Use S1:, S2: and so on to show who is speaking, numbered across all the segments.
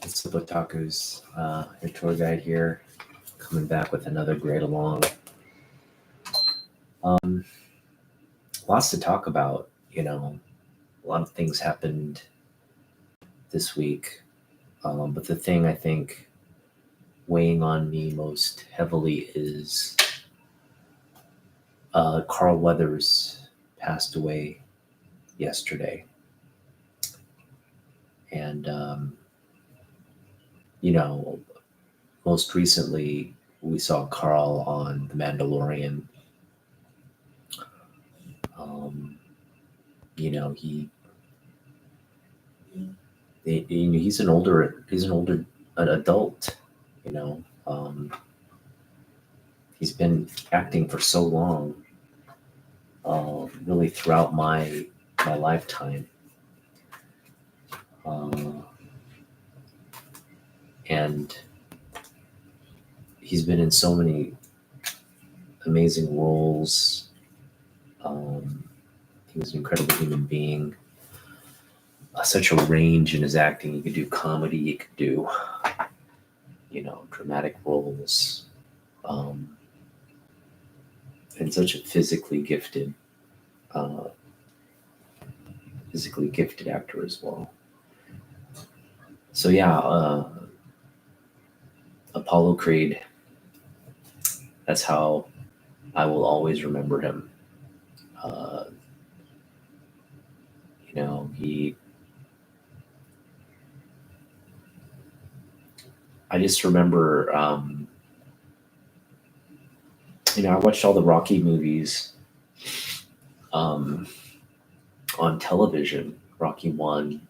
S1: What's up, otakus? Your tour guide here, coming back with another great along. Um, Lots to talk about. A lot of things happened this week, but the thing I think weighing on me most heavily is Carl Weathers passed away yesterday, and you know, most recently we saw Carl on The Mandalorian. Um, you know, he's an older an adult. You know, he's been acting for so long, really throughout my lifetime, uh, and he's been in so many amazing roles. He was an incredible human being. Such a range in his acting. He could do comedy. He could do, dramatic roles. Um, and such a uh, physically gifted actor as well. So yeah, Apollo Creed. That's how I will always remember him. Uh, he. I just remember. I watched all the Rocky movies um, on television. Rocky 1,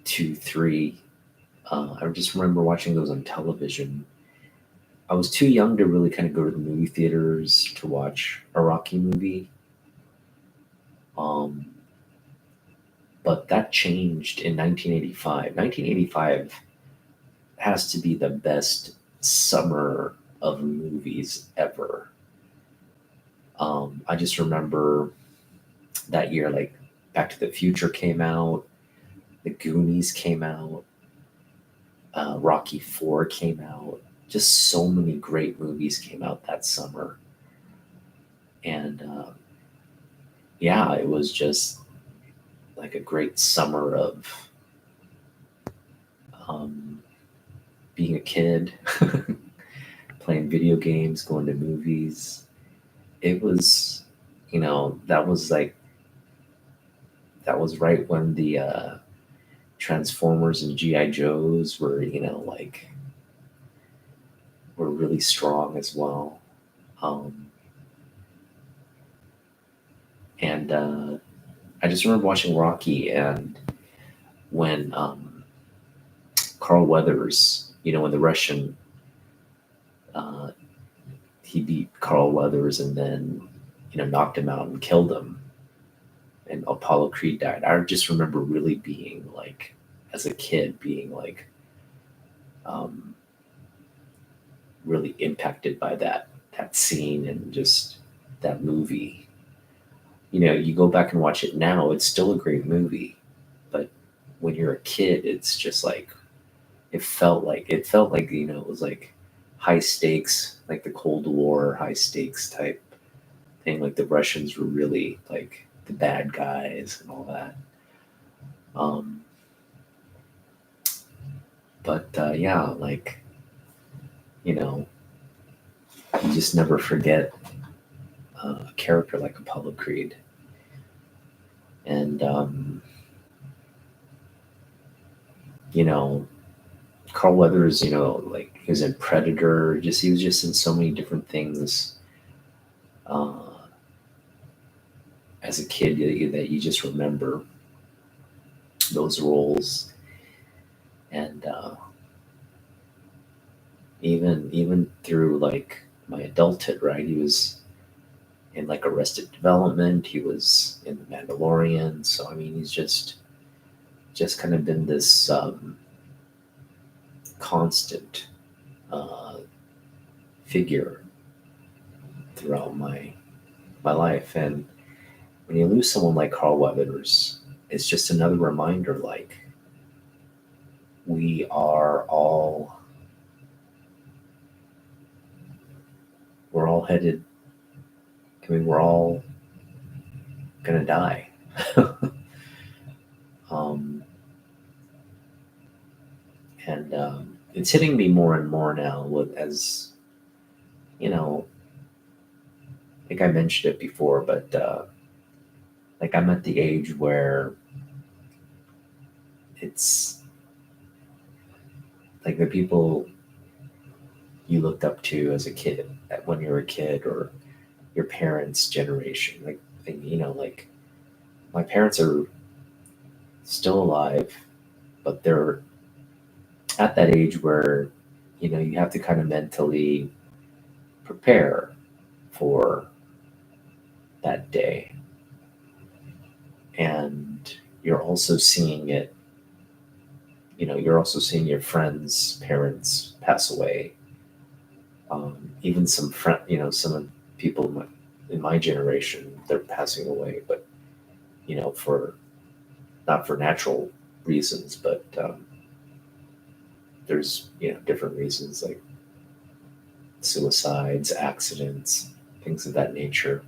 S1: 2, 3. I just remember watching those on television. I was too young to really kind of go to the movie theaters to watch a Rocky movie. Um, but that changed in 1985. 1985 has to be the best summer of movies ever. I just remember that year, like Back to the Future came out, The Goonies came out, Rocky 4 came out. Just so many great movies came out that summer. And yeah, it was just like a great summer of um, being a kid, playing video games, going to movies. It was, that was right when the Transformers and GI Joes were, were really strong as well. Um, and I just remember watching Rocky, and when Carl Weathers, when the Russian, uh, he beat Carl Weathers and then, knocked him out and killed him, and Apollo Creed died. I just remember really being like, as a kid, being like, um, really impacted by that scene and just that movie. You go back and watch it now, it's still a great movie, but when you're a kid, it's just like it felt like it was like high stakes, like the Cold War high stakes type thing. Like the Russians were really like the bad guys and all that. Um, but yeah, like you know, you just never forget a character like Apollo Creed. And you know, Carl Weathers, like he was in Predator. Just he was just in so many different things uh, as a kid that you just remember those roles. And even through like my adulthood, right? He was in like Arrested Development. He was in The Mandalorian. So I mean, he's just kind of been this constant uh, figure throughout my life. And when you lose someone like Carl Weathers, it's just another reminder, like we are all we're all headed. I mean, we're all gonna die. um, and it's hitting me more and more now. With as you know, I think I mentioned it before, but like I'm at the age where it's like the people you looked up to as a kid, when you were a kid, or your parents' generation. Like my parents are still alive, but they're at that age where you have to kind of mentally prepare for that day, and you're also seeing it. You're also seeing your friends' parents pass away. Even some friend, some of the people in my generation, they're passing away, but for not for natural reasons, but there's different reasons like suicides, accidents, things of that nature.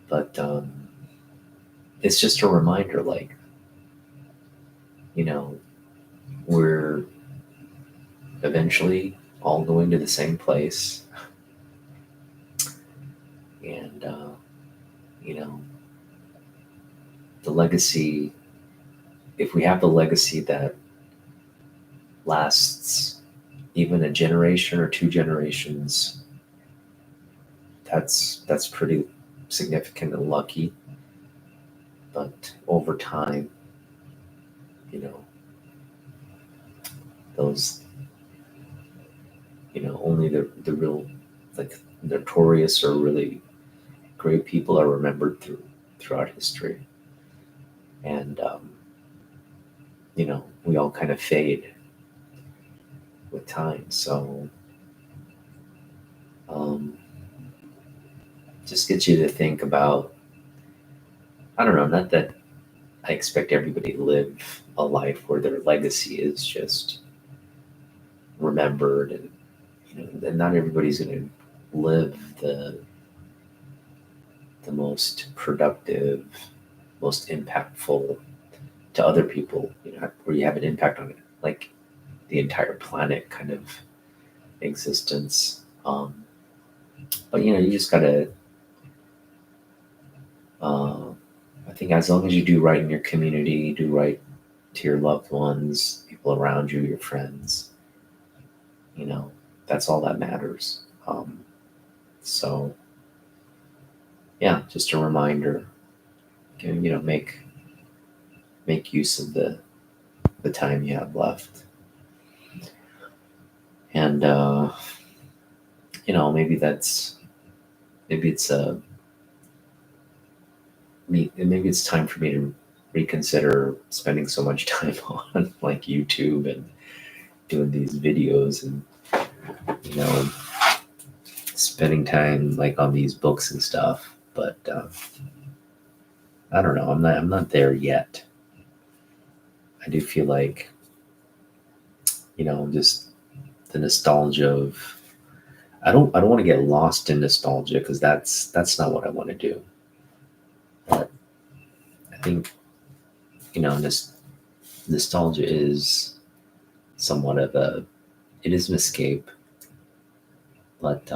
S1: But it's just a reminder, like you know, we're eventually all going to the same place, and you know, the legacy. If we have the legacy that lasts even a generation or two generations, that's pretty significant and lucky. But over time, you know, those, only the real, like, notorious or really great people are remembered throughout history. And we all kind of fade with time. So um, just gets you to think about, I don't know, not that I expect everybody to live a life where their legacy is just remembered, and not everybody's going to live the most productive, most impactful to other people, where you have an impact on it, like the entire planet kind of existence. But you just gotta. Uh, I think as long as you do right in your community, do right to your loved ones, people around you, your friends, you know, that's all that matters. So yeah, just a reminder. Make use of the time you have left, and maybe it's maybe it's time for me to reconsider spending so much time on like YouTube and doing these videos, and you know spending time like on these books and stuff. But I don't know. I'm not there yet. I do feel like just the nostalgia of. I don't want to get lost in nostalgia, because that's not what I want to do. But I think this nostalgia is somewhat of a it is an escape, but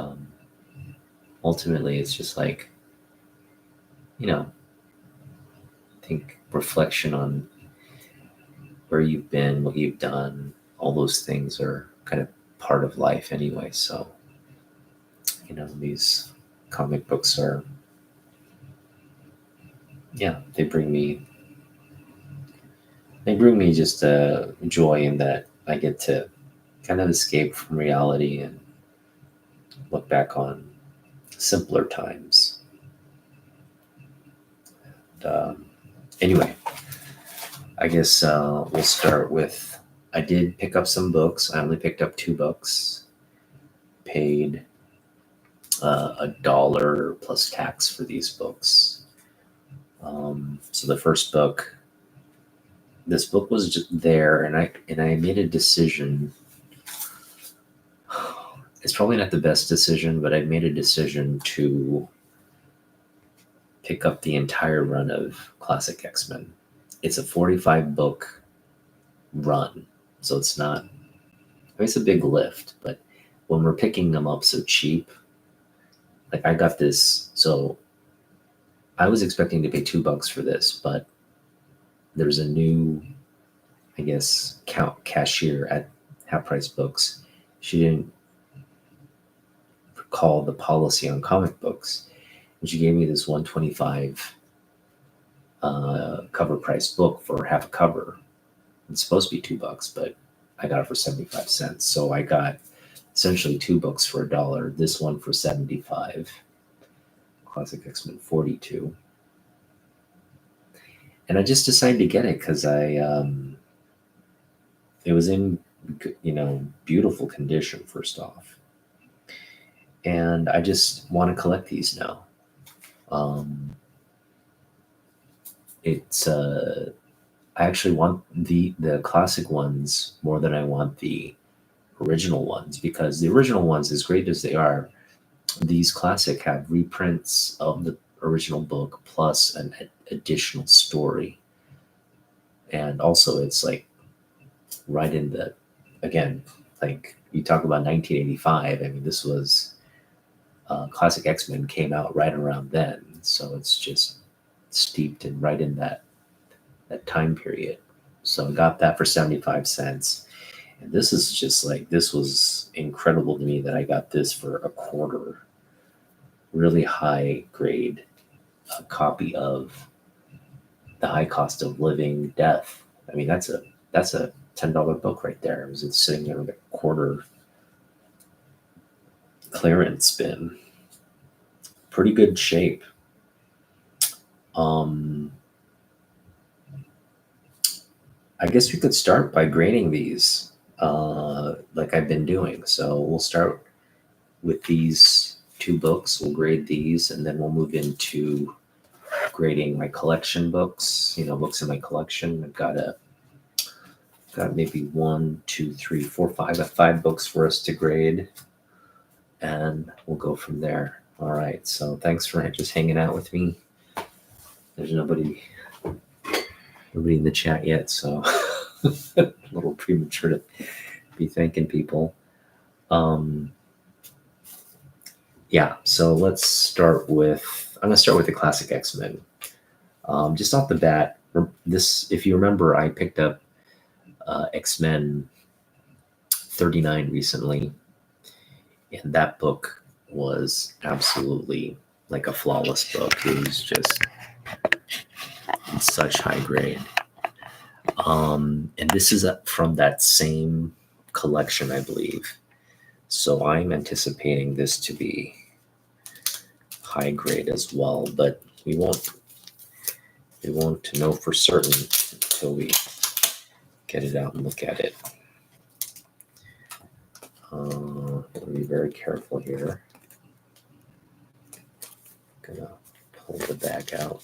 S1: ultimately it's just like I think reflection on where you've been, what you've done, all those things are kind of part of life anyway. So these comic books are, yeah, they bring me just joy in that I get to kind of escape from reality and look back on simpler times. And, anyway, I guess we'll start with, I did pick up some books. I only picked up 2 books, paid $1 plus tax for these books. So the first book this book was just there, and I made a decision. It's probably not the best decision, but I made a decision to pick up the entire run of Classic X-Men. It's a 45 book run, so it's not. I mean, it's a big lift, but when we're picking them up so cheap, like I got this. So I was expecting to pay $2 for this, but there's a new, I guess, cashier at Half Price Books. She didn't recall the policy on comic books, and she gave me this 125 cover price book for half a cover. It's supposed to be $2, but I got it for 75 cents. So I got essentially 2 books for $1. This one for 75. Classic X-Men 42. And I just decided to get it because it was in, beautiful condition, first off. And I just want to collect these now. I actually want the classic ones more than I want the original ones, because the original ones, as great as they are, these classic have reprints of the original book plus an additional story. And also it's like right in the, again, like you talk about 1985. I mean, this was Classic X-Men came out right around then. So it's just steeped in right in that time period. So I got that for 75 cents. And this is just like, this was incredible to me that I got this for a quarter. Really high grade copy of The High Cost of Living Death. I mean, that's a $10 book right there. It was sitting there with a quarter clearance bin. Pretty good shape. I guess we could start by grading these, like I've been doing. So we'll start with these 2 books. We'll grade these, and then we'll move into grading my collection books. Books in my collection. I've got maybe 1, 2, 3, 4, 5. I've got 5 books for us to grade, and we'll go from there. All right. So thanks for just hanging out with me. There's nobody in the chat yet, so a little premature to be thanking people. Yeah, so let's start with, I'm going to start with the Classic X-Men. Just off the bat, this, if you remember, I picked up X-Men 39 recently, and that book was absolutely like a flawless book. It was just in such high grade. And this is from that same collection, I believe. So I'm anticipating this to be high grade as well, but we won't know for certain until we get it out and look at it. I'll be very careful here. Gonna pull the bag out.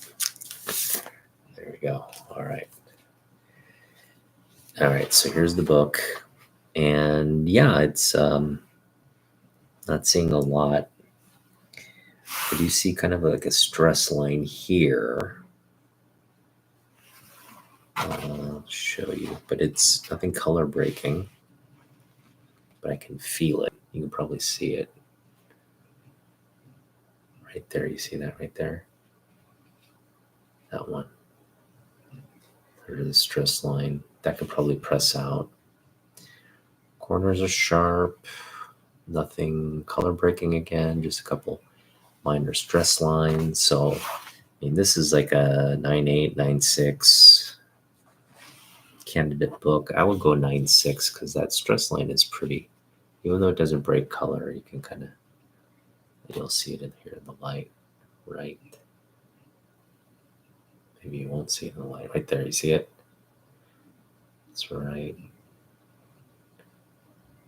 S1: There we go. All right. So here's the book, and yeah, it's not seeing a lot, but you see kind of like a stress line here. I'll show you, but it's nothing color breaking, but I can feel it. You can probably see it right there. You see that right there? That one. There's the stress line. That could probably press out. Corners are sharp. Nothing color breaking again. Just a couple minor stress lines. So, I mean, this is like a 9.8, 9.6 candidate book. I would go 9.6 because that stress line is pretty. Even though it doesn't break color, you can kind of, you'll see it in here in the light, right? Maybe you won't see it in the light. Right there, you see it? It's right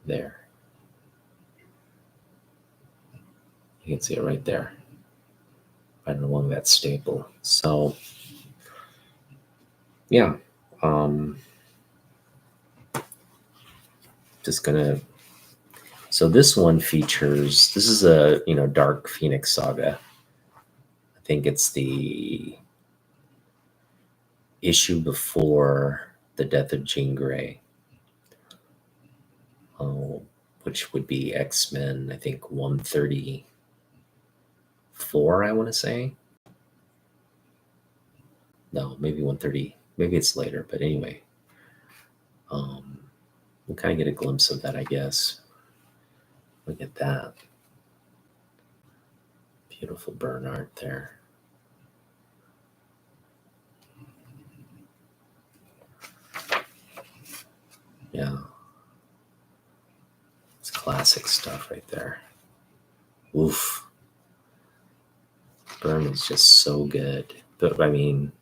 S1: there. You can see it right there, right along that staple. So, yeah, Just gonna. So this one features. This is a Dark Phoenix saga. I think it's the issue before the death of Jean Grey, which would be X-Men. I think 134. I want to say. No, maybe 130. Maybe it's later, but anyway. We'll kind of get a glimpse of that, I guess. Look at that. Beautiful burn art there. Yeah. It's classic stuff right there. Oof. Burn is just so good. But I mean,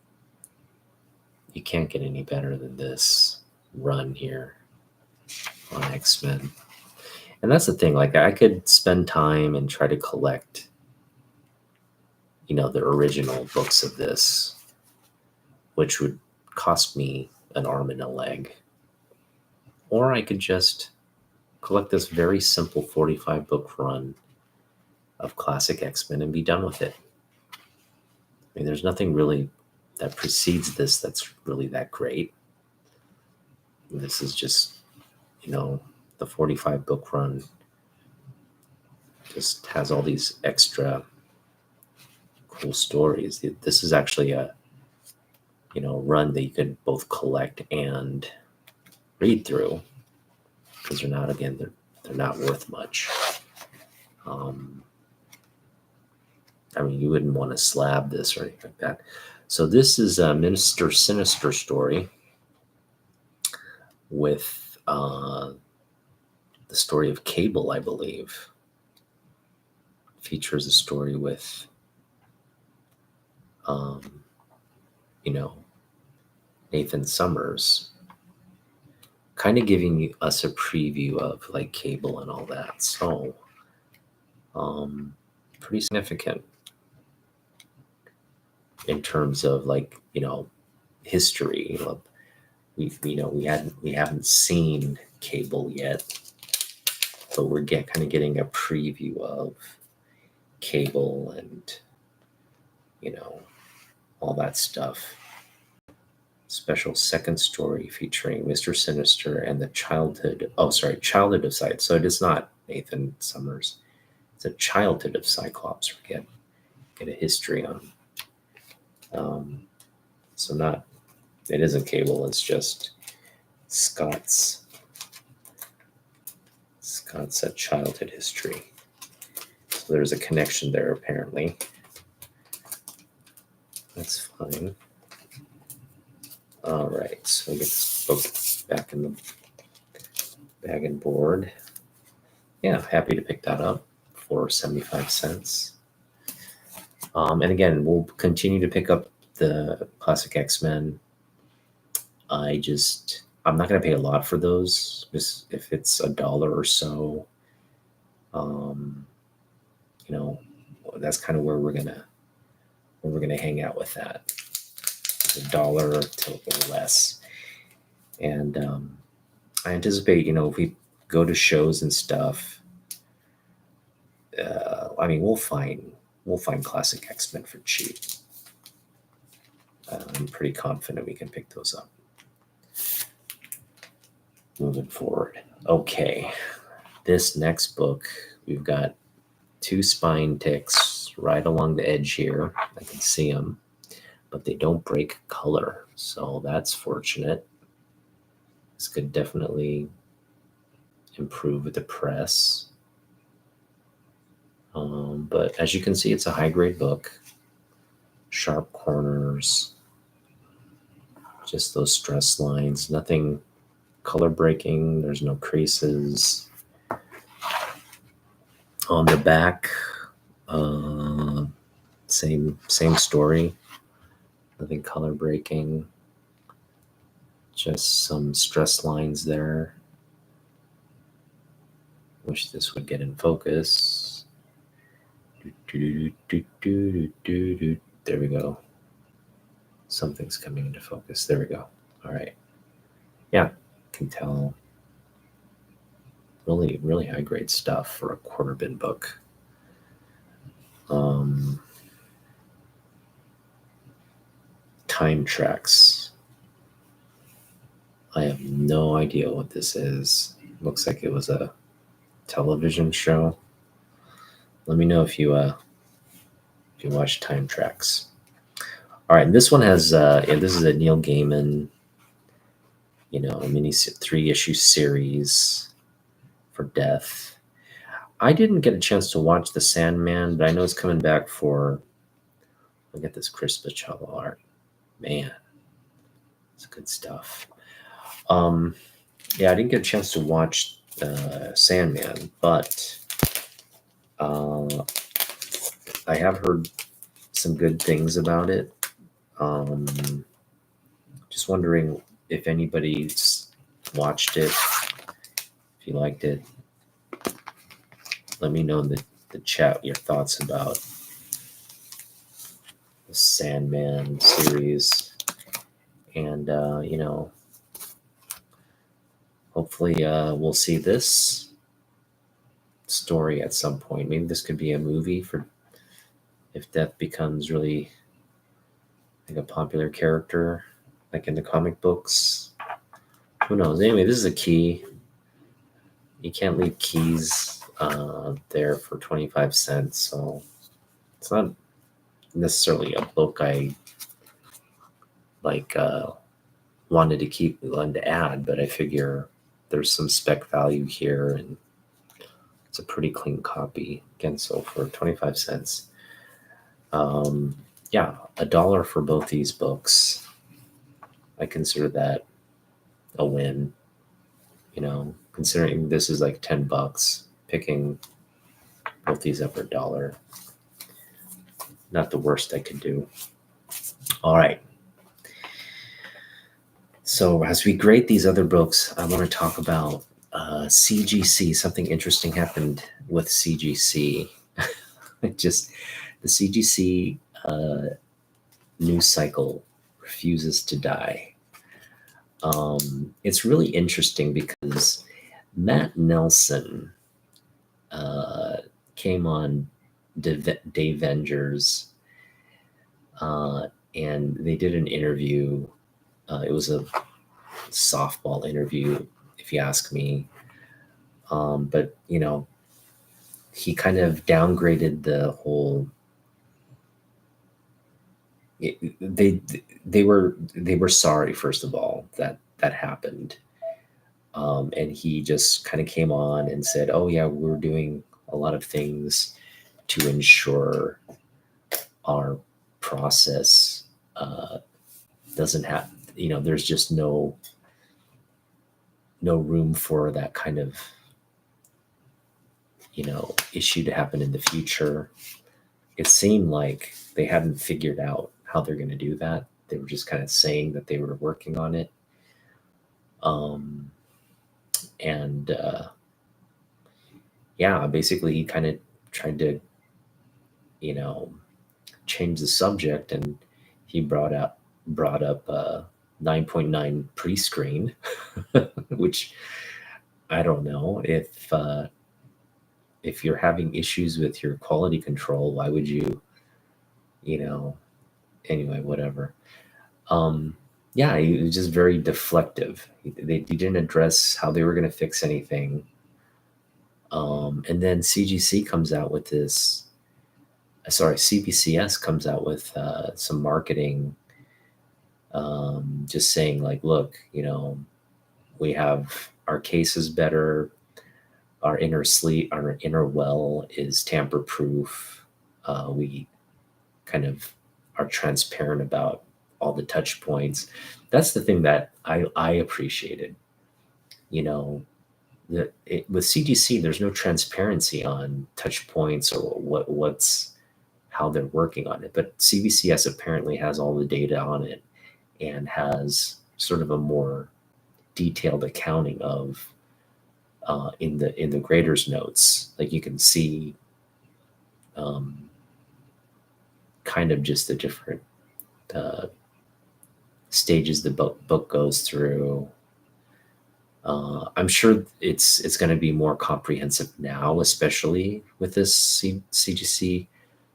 S1: you can't get any better than this run here on X-Men. And that's the thing, like I could spend time and try to collect, the original books of this, which would cost me an arm and a leg. Or I could just collect this very simple 45 book run of classic X-Men and be done with it. I mean, there's nothing really that precedes this that's really that great. This is just, the 45 book run just has all these extra cool stories. This is actually a, run that you could both collect and read through, because they're not worth much. I mean, you wouldn't want to slab this or anything like that. So this is a Minister Sinister story with the story of Cable, I believe. Features a story with, Nathan Summers, kind of giving us a preview of like Cable and all that. So, pretty significant in terms of like, history. We haven't seen Cable yet, but we're kind of getting a preview of Cable and all that stuff. Special second story featuring Mr. Sinister and the childhood of Cyclops. So it is not Nathan Summers. It's a childhood of Cyclops. We get a history on. It isn't Cable, it's just Scott's childhood history. So there's a connection there apparently. That's fine. All right, so we get this book back in the bag and board. Yeah, happy to pick that up for 75 cents. And again, we'll continue to pick up the classic X-Men. I'm not going to pay a lot for those, just if it's $1 or so. That's kind of where we're gonna hang out with that. $1 or less. And I anticipate, if we go to shows and stuff, we'll find classic X-Men for cheap. I'm pretty confident we can pick those up. Moving forward. Okay, this next book, we've got 2 spine ticks right along the edge here. I can see them, but they don't break color, so that's fortunate. This could definitely improve with the press. But as you can see, it's a high-grade book. Sharp corners, just those stress lines, nothing color breaking. There's no creases. On the back, same story. Nothing color breaking. Just some stress lines there. Wish this would get in focus. There we go. Something's coming into focus. There we go. All right. Yeah, can tell. Really, really high grade stuff for a quarter bin book. Time tracks. I have no idea what this is. Looks like it was a television show. Let me know if you watch Time Tracks. All right, and this one has this is a Neil Gaiman, a mini 3-issue series for Death. I didn't get a chance to watch The Sandman, but I know it's coming back for. Look at this Chris Bachalo art, man, it's good stuff. Yeah, I didn't get a chance to watch Sandman, but I have heard some good things about it. Just wondering if anybody's watched it, if you liked it. Let me know in the chat your thoughts about the Sandman series. And, hopefully we'll see this story at some point. Maybe this could be a movie for if Death becomes really like a popular character, like in the comic books. Who knows? Anyway, this is a key. You can't leave keys there for 25 cents. So it's not necessarily a book I wanted to add, but I figure there's some spec value here, and it's a pretty clean copy. Again, so for 25 cents. Yeah, $1 for both these books. I consider that a win. Considering this is like $10, picking both these up for $1. Not the worst I could do. All right. So as we grade these other books, I want to talk about CGC. Something interesting happened with CGC. The CGC news cycle refuses to die. It's really interesting because Matt Nelson came on Dave Vengers, and they did an interview. It was a softball interview, if you ask me. But he kind of downgraded the whole. They were sorry, first of all, that happened, and he just kind of came on and said, "Oh yeah, we're doing a lot of things to ensure our process doesn't have, there's just no room for that kind of issue to happen in the future." It seemed like they hadn't figured out how they're going to do that. They were just kind of saying that they were working on it. And yeah, basically he kind of tried to, change the subject, and he brought up 9.9 pre-screen, which I don't know if you're having issues with your quality control, why would you, anyway, whatever. Yeah, he was just very deflective. He didn't address how they were going to fix anything. And then CBCS comes out with some marketing, just saying like, look, we have our cases better. Our inner well is tamper proof. We kind of are transparent about all the touch points. That's the thing that I appreciated. With CGC, there's no transparency on touch points or how they're working on it. But CBCS apparently has all the data on it and has sort of a more detailed accounting of in the grader's notes. Like you can see kind of just the different stages the book goes through. I'm sure it's going to be more comprehensive now, especially with this CGC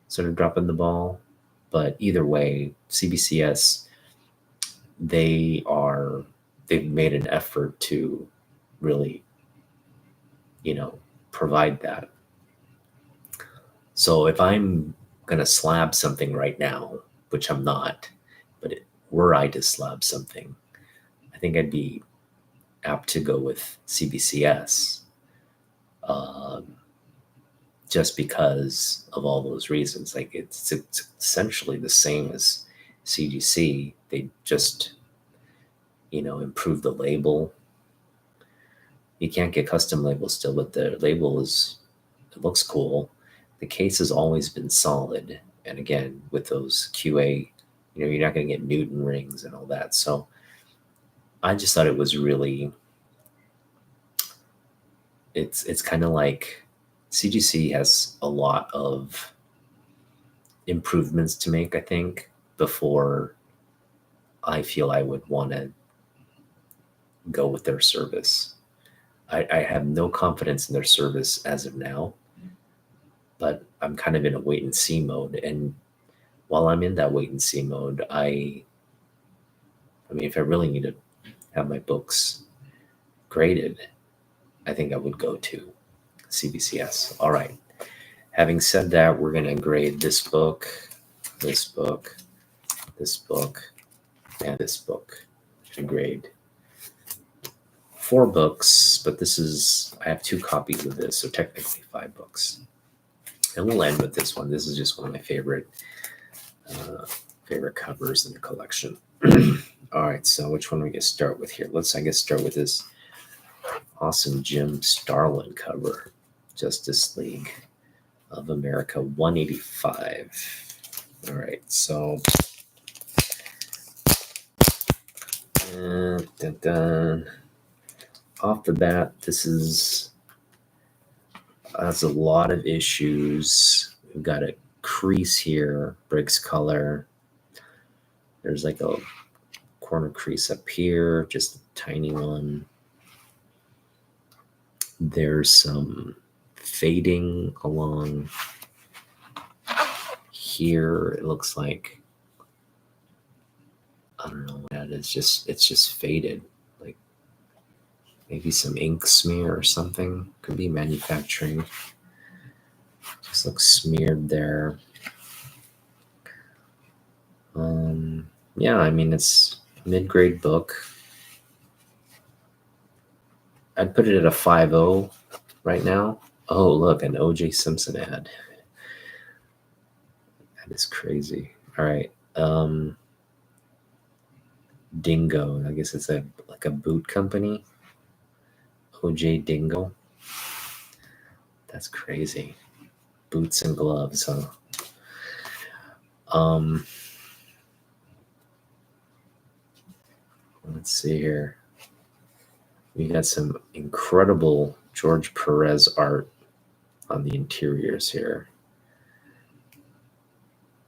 S1: sort of dropping the ball. But either way, CBCS, they've made an effort to really, provide that. So if I'm going to slab something right now, which I'm not, but were I to slab something, I think I'd be apt to go with CBCS, just because of all those reasons. Like it's essentially the same as CGC. They just, improve the label. You can't get custom labels still, but the label it looks cool. The case has always been solid. And again, with those QA, you're not going to get Newton rings and all that. So I just thought it was really, it's kind of like CGC has a lot of improvements to make, I think, before I feel I would want to go with their service. I have no confidence in their service as of now, but I'm kind of in a wait and see mode. And while I'm in that wait and see mode, I mean, if I really need to have my books graded, I think I would go to CBCS. All right. Having said that, we're going to grade this book, this book, this book, and this book. To grade 4 books, but I have 2 copies of this, so technically 5 books. And we'll end with this one. This is just one of my favorite covers in the collection. All right, so which one are we going to start with here? Let's, start with this awesome Jim Starlin cover, Justice League of America 185. All right, so off the bat, this has a lot of issues. We've got a crease here, Briggs color. There's like a corner crease up here, just a tiny one. There's some fading along here. It looks like, I don't know what that is. It's just faded. Like maybe some ink smear or something. Could be manufacturing. Just looks smeared there. Yeah, I mean, it's a mid-grade book. I'd put it at a 5.0 right now. Oh, look, an O.J. Simpson ad. That is crazy. All right. Dingo. I guess it's like a boot company. O.J. Dingo. That's crazy. Boots and gloves, huh? Let's see here. We got some incredible George Perez art on the interiors here.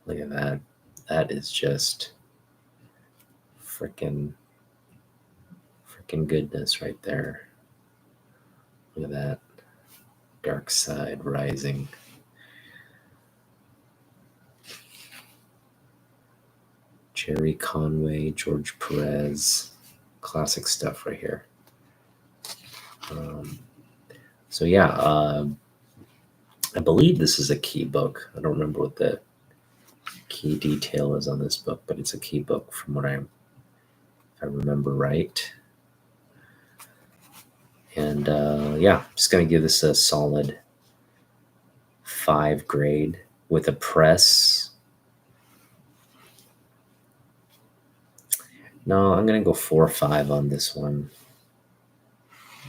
S1: Look at that. That is just freaking goodness right there. Look at that. Dark Side Rising. Jerry Conway, George Perez. Classic stuff right here. So yeah, I believe this is a key book. I don't remember what the key detail is on this book, but it's a key book from what if I remember right. And yeah, just going to give this a solid 5 grade with a press. No, I'm going to go 4 or 5 on this one.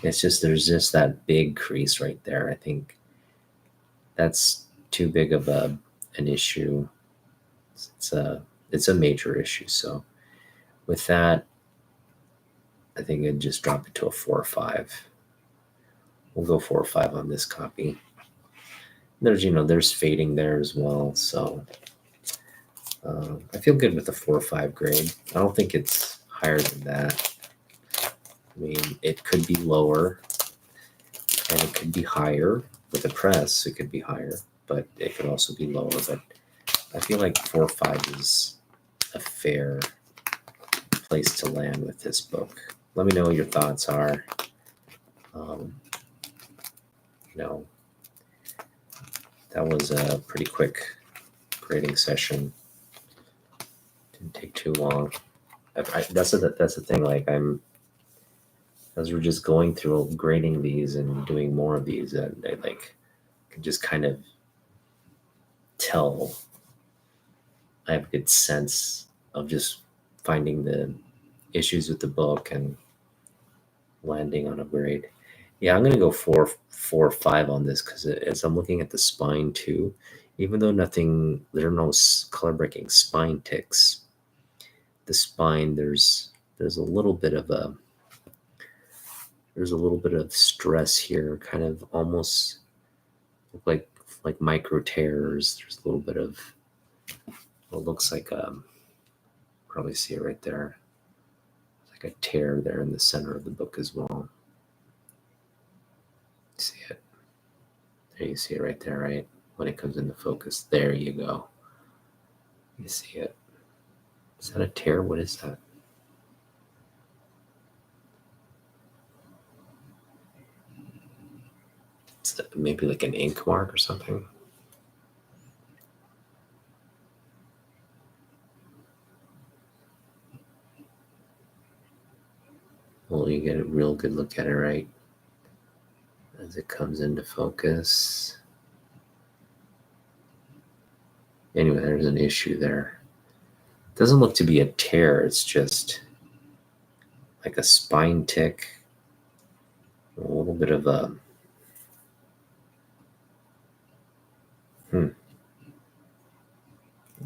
S1: It's just, there's just that big crease right there. I think that's too big of an issue. It's a major issue. So with that, I think I'd just drop it to a 4 or 5. We'll go 4 or 5 on this copy. There's fading there as well. So I feel good with the 4 or 5 grade. I don't think it's higher than that. I mean, it could be lower and it could be higher. With the press, it could be higher, but it could also be lower. But I feel like 4 or 5 is a fair place to land with this book. Let me know what your thoughts are. You know, that was a pretty quick grading session. Didn't take too long. That's the thing. Like as we're just going through grading these and doing more of these, and I like can just kind of tell. I have a good sense of just finding the issues with the book and landing on a grade. Yeah, I'm gonna go 4 or 5 on this because as I'm looking at the spine too, even though there are no color breaking spine ticks, the spine there's a little bit of stress here, kind of almost look like micro tears. There's a little bit of what looks like probably see it right there, like a tear there in the center of the book as well. See it? There, you see it right there, right? When it comes into focus, there you go. You see it? Is that a tear? What is that? It's maybe like an ink mark or something. Well, you get a real good look at it, right? As it comes into focus. Anyway, there's an issue there. It doesn't look to be a tear. It's just like a spine tick. A little bit of a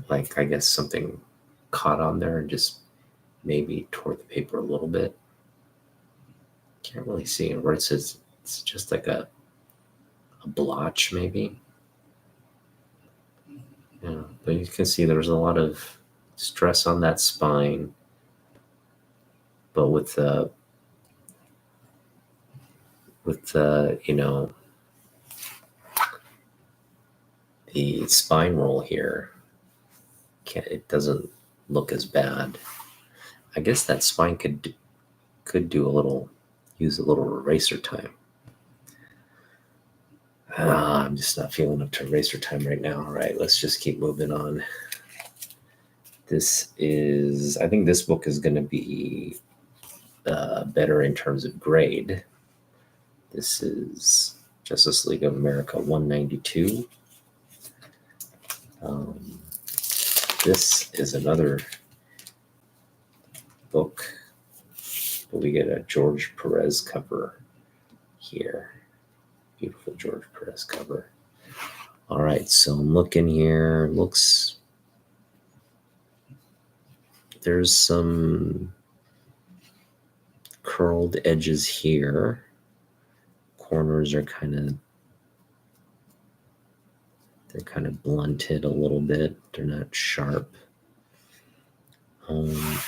S1: like I guess something caught on there and just maybe tore the paper a little bit. Can't really see it. Where it says it's just like a blotch maybe. Yeah, but you can see there's a lot of stress on that spine, but with the the spine roll here, it doesn't look as bad. I guess that spine could use a little eraser time. I'm just not feeling up to eraser time right now. All right, let's just keep moving on. I think this book is going to be better in terms of grade. This is Justice League of America 192. This is another book, but we get a George Perez cover here. Beautiful George Perez cover. All right, so I'm looking here. There's some curled edges here. Corners are kind of blunted a little bit. They're not sharp.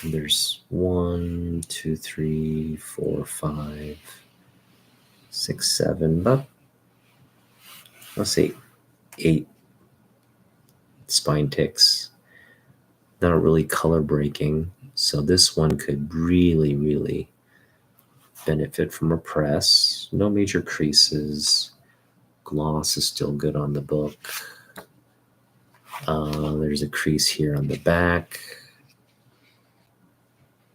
S1: There's 1, 2, 3, 4, 5, 6, 7, but let's see, 8 spine ticks. Not really color breaking, so this one could really, really benefit from a press. No major creases. Gloss is still good on the book. There's a crease here on the back.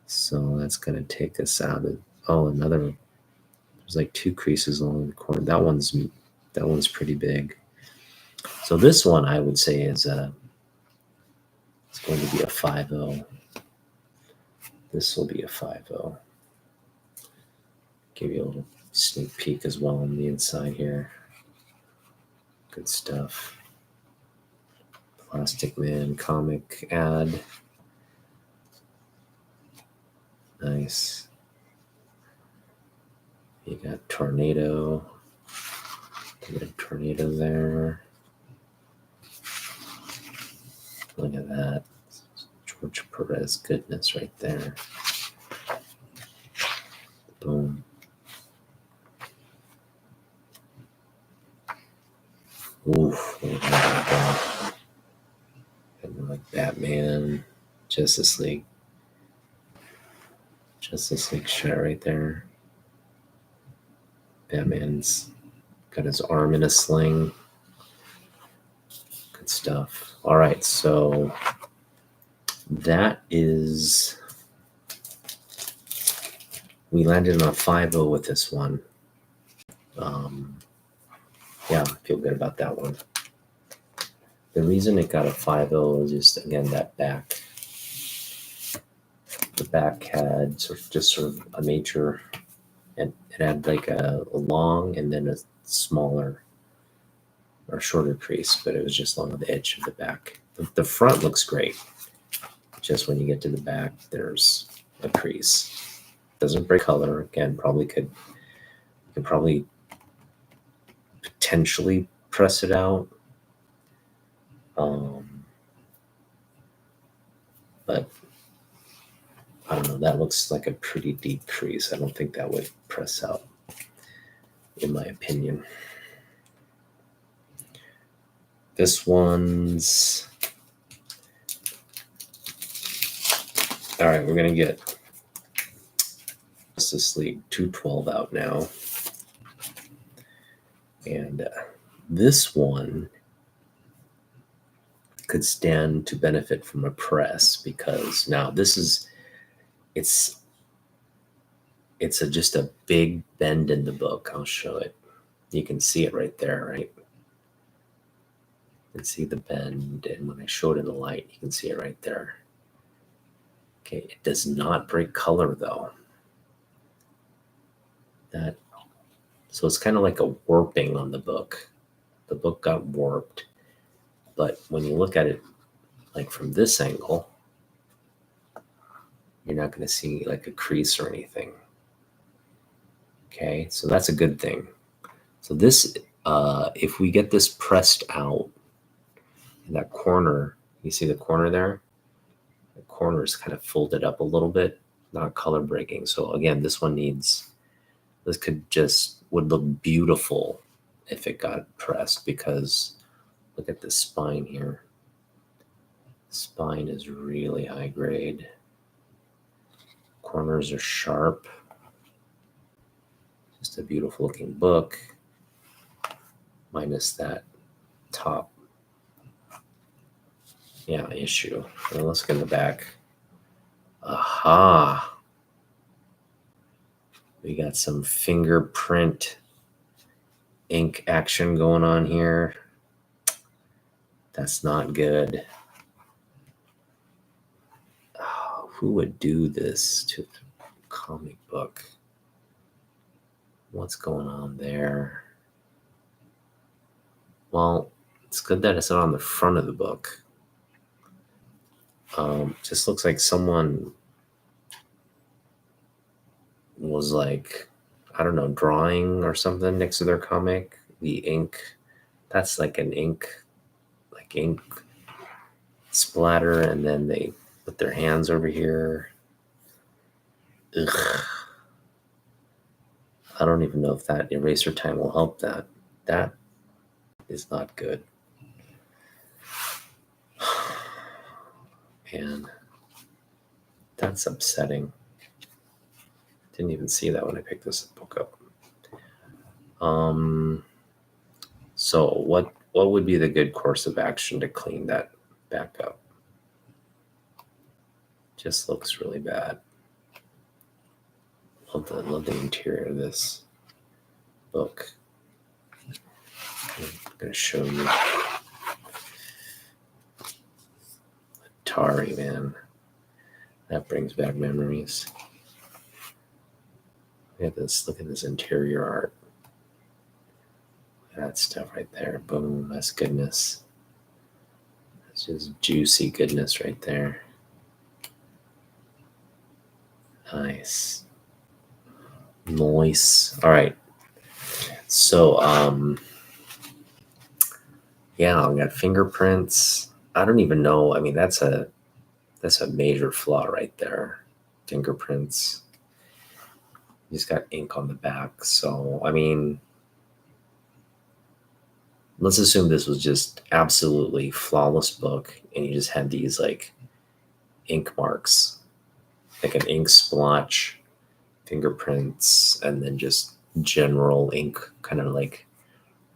S1: So that's going to take us out of, there's like 2 creases along the corner. That one's pretty big. So this one I would say is it's going to be a 5.0. This will be a 5.0. Give you a little sneak peek as well on the inside here. Good stuff. Plastic Man comic ad. Nice. You got tornado. You got a tornado there. Look at that. George Perez goodness right there. Boom. Oof. And like Batman, Justice League shot right there. Batman's got his arm in a sling. Good stuff. All right, so that is, we landed on a 5-0 with this one. Yeah, I feel good about that one. The reason it got a 5-0 is just, again, that back. The back had sort of a major, and it had like a long and then a smaller or shorter crease, but it was just along the edge of the back. The front looks great. Just when you get to the back, there's a crease. Doesn't break color. Again, you could probably potentially press it out. But I don't know, that looks like a pretty deep crease. I don't think that would press out, in my opinion. This one's, all right, we're gonna get Justice League 212 out now. And this one could stand to benefit from a press, because now this is, it's just a big bend in the book. I'll show it. You can see it right there, right? You can see the bend, and when I show it in the light, you can see it right there. Okay, it does not break color though. So it's kind of like a warping on the book. The book got warped, but when you look at it like from this angle, you're not going to see like a crease or anything. Okay, so that's a good thing. So this, if we get this pressed out in that corner, you see the corner there? The corner is kind of folded up a little bit, not color breaking. So again, this would look beautiful if it got pressed, because look at the spine here. Spine is really high grade. Corners are sharp. Just a beautiful looking book, minus that top, issue. Well, let's get in the back. Aha! We got some fingerprint ink action going on here. That's not good. Oh, who would do this to a comic book? What's going on there? Well, it's good that it's not on the front of the book. Just looks like someone was like, I don't know, drawing or something next to their comic. The ink, that's like an ink splatter, and then they put their hands over here. Ugh. I don't even know if that eraser time will help that. That is not good. And that's upsetting. Didn't even see that when I picked this book up. So what would be the good course of action to clean that back up? Just looks really bad. Love the interior of this book. I'm going to show you. Atari, man. That brings back memories. Look at this interior art. That stuff right there. Boom, that's goodness. That's just juicy goodness right there. Nice. Nice. All right. So, yeah, I got fingerprints. I don't even know. I mean, that's a That's a major flaw right there. Fingerprints. He's got ink on the back. So, I mean, let's assume this was just absolutely flawless book and you just had these like ink marks, like an ink splotch, fingerprints, and then just general ink kind of like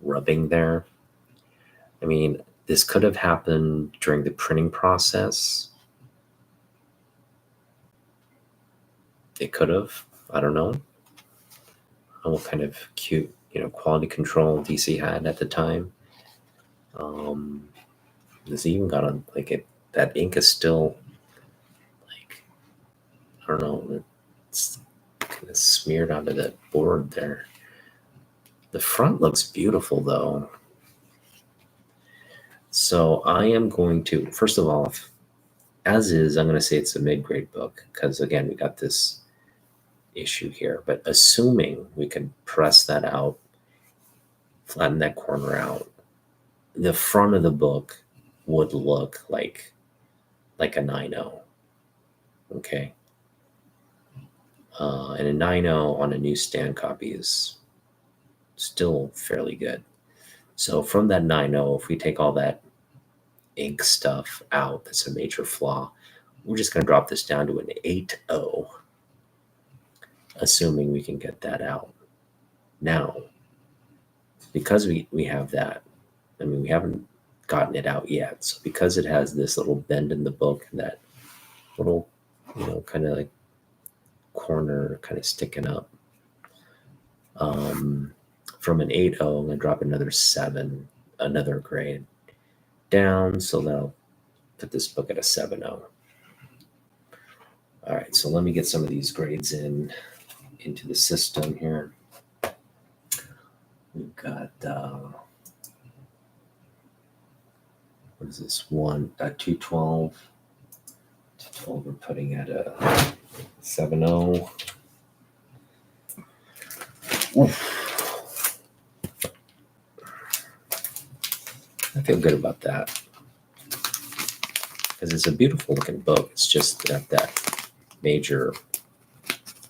S1: rubbing there. I mean, this could have happened during the printing process. It could have. I don't know. What kind of cute, quality control DC had at the time. This even got on like it. That ink is still like, I don't know. It's kind of smeared onto that board there. The front looks beautiful though. So I am going to, first of all, as is, I'm going to say it's a mid-grade book because again, we got this issue here, but assuming we can press that out, flatten that corner out, the front of the book would look like a 9.0. Okay. And a 9.0 on a newsstand copy is still fairly good. So from that 9.0, if we take all that ink stuff out, that's a major flaw, we're just going to drop this down to an 8.0, assuming we can get that out. Now, because we have that, I mean, we haven't gotten it out yet. So because it has this little bend in the book, that little, kind of like corner kind of sticking up, from an 8.0, I'm going to drop another 7, another grade down. So that'll put this book at a 7.0. All right, so let me get some of these grades into the system here. We've got, what is this, 212. 212 we're putting at a 7.0. Oof. I feel good about that because it's a beautiful looking book. It's just got that major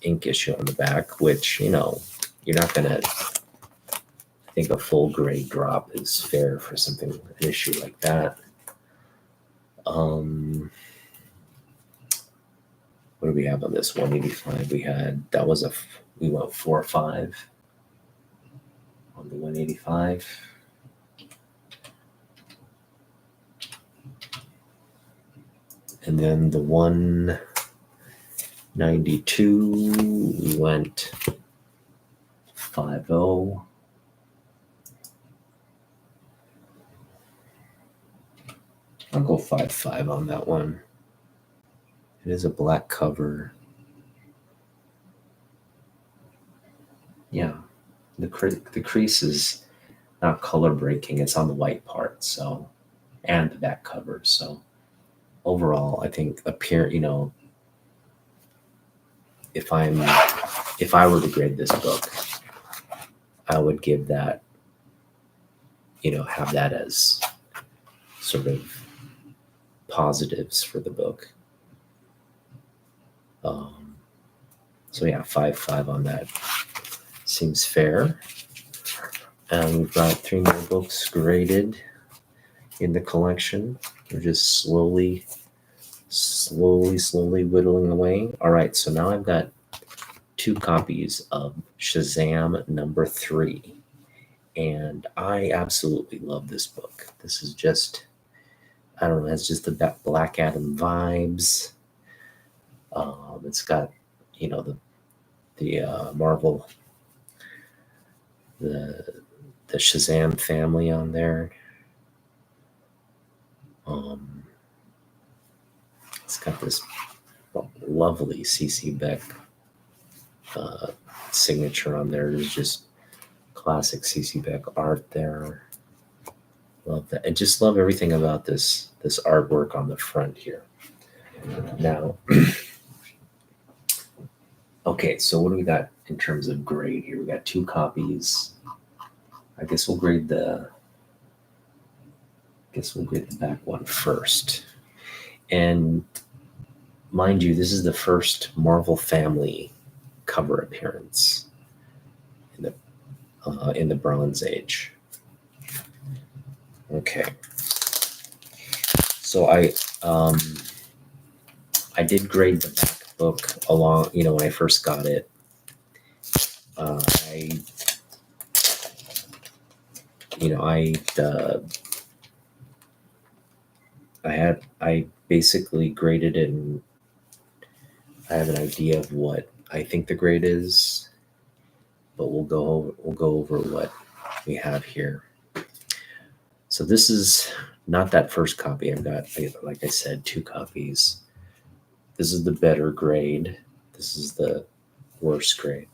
S1: ink issue on the back, which, you're not going to, I think a full grade drop is fair for something, an issue like that. What do we have on this 185? We went 4 or 5 on the 185. And then the 192, we went 5.0. I'll go 5.5 on that one. It is a black cover. Yeah, the crease is not color breaking. It's on the white part, so, and the back cover. So overall, I think if I were to grade this book, I would give that, have that as sort of positives for the book. So yeah, 5.5 on that seems fair. And we've got 3 more books graded in the collection. We're just slowly whittling away. All right, so now I've got 2 copies of Shazam number 3. And I absolutely love this book. This is just, I don't know, it's just the Black Adam vibes. It's got, the Marvel, the Shazam family on there. It's got this lovely CC Beck signature on there. There's just classic CC Beck art there. Love that. I just love everything about this artwork on the front here. Now, okay, so what do we got in terms of grade here? We got 2 copies. I guess we'll grade the back one first. And mind you, this is the first Marvel Family cover appearance in the Bronze Age. Okay, so I did grade the back book along, when I first got it. I basically graded it, and I have an idea of what I think the grade is, but we'll go over what we have here. So this is not that first copy. I've got, like I said, 2 copies. This is the better grade. This is the worst grade.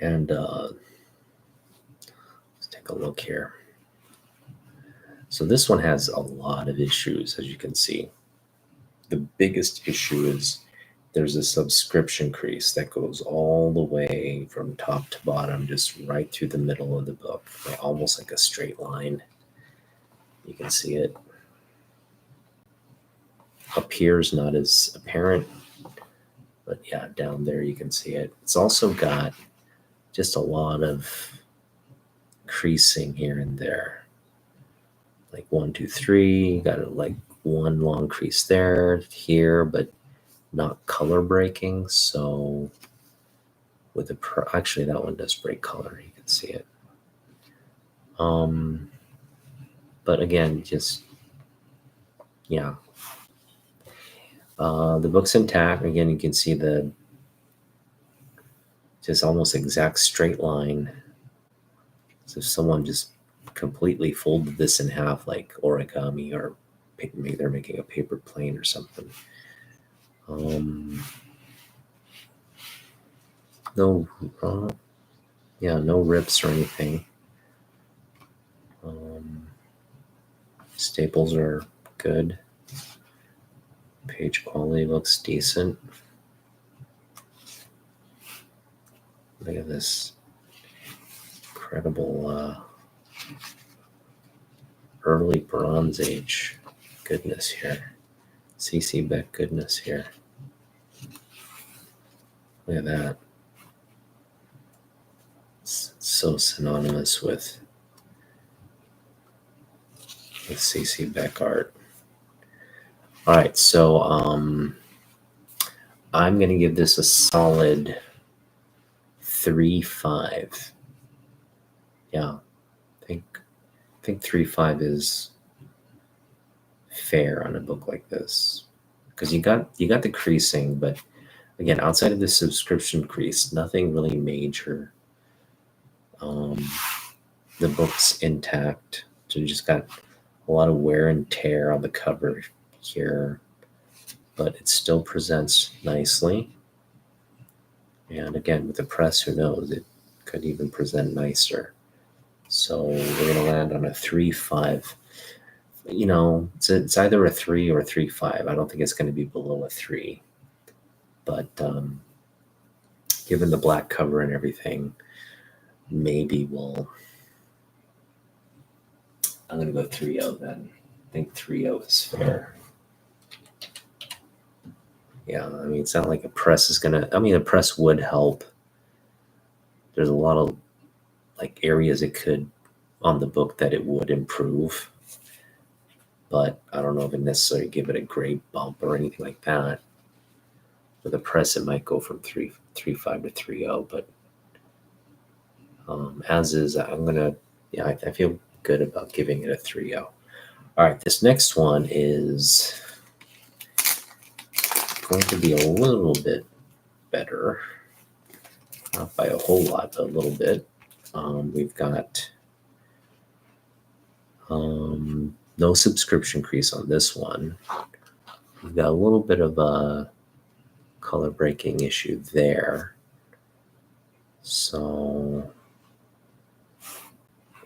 S1: And let's take a look here. So this one has a lot of issues, as you can see. The biggest issue is there's a subscription crease that goes all the way from top to bottom, just right through the middle of the book, almost like a straight line. You can see it. Up here is not as apparent, but yeah, down there you can see it. It's also got just a lot of creasing here and there. Like 1, 2, 3, got like one long crease there, here, but not color breaking. So with actually that one does break color, you can see it. But again, just, yeah. The book's intact. Again, you can see the just almost exact straight line. So if someone just completely folded this in half like origami, or maybe they're making a paper plane or something. No rips or anything. Staples are good. Page quality looks decent. Look at this incredible early Bronze Age goodness here. C.C. Beck goodness here. Look at that. It's so synonymous with C.C. Beck art. All right, so I'm going to give this a solid 3.5. Yeah, I think 3.5 is fair on a book like this, because you got the creasing, but again, outside of the subscription crease, nothing really major. The book's intact, so you just got a lot of wear and tear on the cover here, but it still presents nicely. And again, with the press, who knows, it could even present nicer. So we're going to land on a 3.5. It's either a 3 or a 3.5. I don't think it's going to be below a 3. But given the black cover and everything, maybe I'm going to go 3.0 then. I think 3.0 is fair. Yeah, I mean, it's not like a press is going to... I mean, a press would help. There's a lot of areas it could on the book that it would improve, but I don't know if it necessarily give it a grade bump or anything like that. With a press, it might go from 3.5 to 3.0, but as is, I'm gonna, I feel good about giving it a 3.0. All right, this next one is going to be a little bit better, not by a whole lot, but a little bit. We've got no subscription crease on this one. We've got a little bit of a color breaking issue there. So,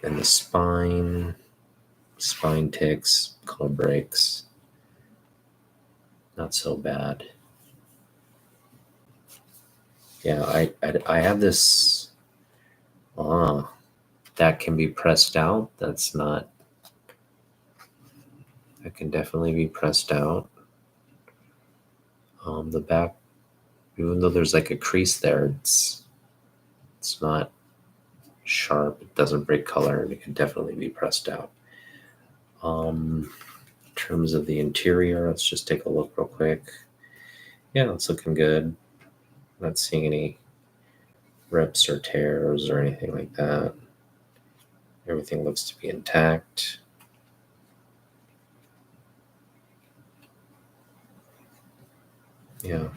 S1: and the spine ticks, color breaks, not so bad. Yeah, I have this, that can be pressed out. That can definitely be pressed out. The back, even though there's like a crease there, it's not sharp. It doesn't break color, and it can definitely be pressed out. In terms of the interior, let's just take a look real quick. Yeah, it's looking good. Not seeing any rips or tears or anything like that. Everything looks to be intact. Yeah.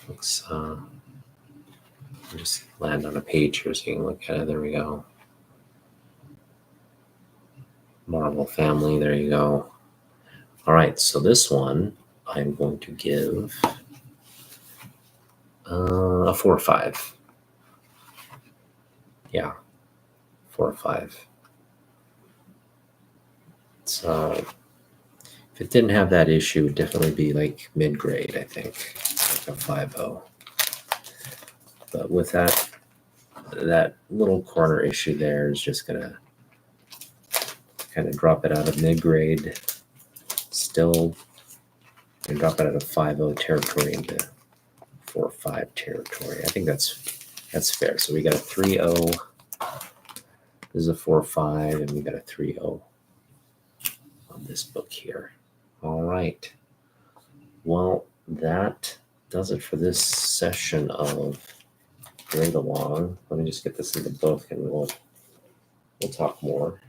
S1: Looks, just land on a page here so you can look at it. There we go. Marvel Family, there you go. All right, so this one I'm going to give a 4 or 5. Yeah, 4 or 5. So if it didn't have that issue, it'd definitely be like mid-grade, I think, like a 5.0. But with that little corner issue there is just gonna kind of drop it out of mid-grade. Still, and drop it out of 5.0 territory into 4 or 5 territory. I think that's fair. So we got a 3.0. This is a 4 or 5, and we got a 3.0 on this book here. All right. Well, that does it for this session of Read Along. Let me just get this in the book, and we'll talk more.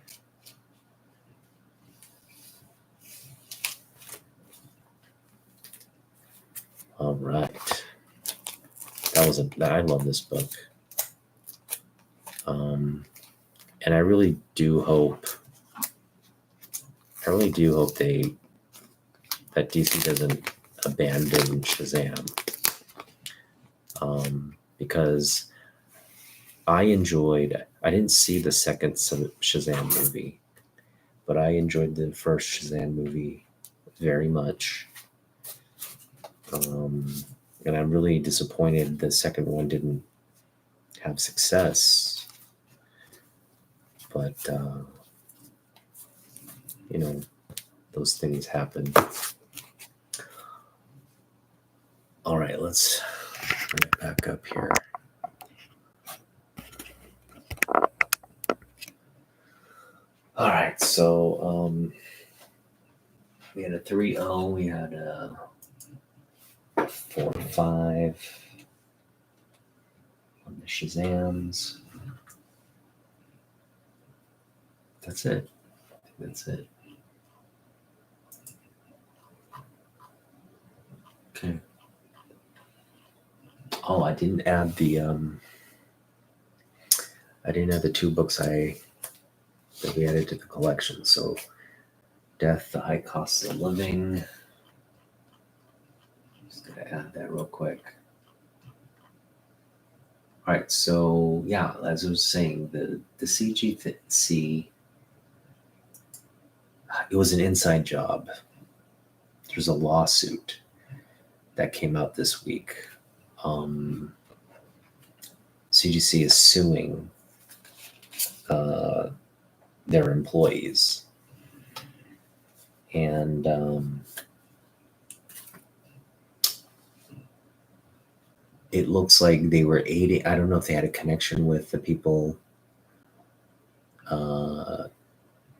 S1: All right. I love this book. And I really do hope that DC doesn't abandon Shazam. Because I didn't see the second Shazam movie, but I enjoyed the first Shazam movie very much. And I'm really disappointed the second one didn't have success. But, those things happen. All right, let's bring it back up here. All right, so we had a 3.0, we had a 4 or 5 on the Shazams. That's it. I think that's it. Okay. Oh, I didn't add the 2 books that we added to the collection. So Death, the High Cost of Living. Just gonna add that real quick. All right, so yeah, as I was saying, the CGC, it was an inside job. There's a lawsuit that came out this week. CGC is suing their employees, and it looks like they were aiding. I don't know if they had a connection with the people.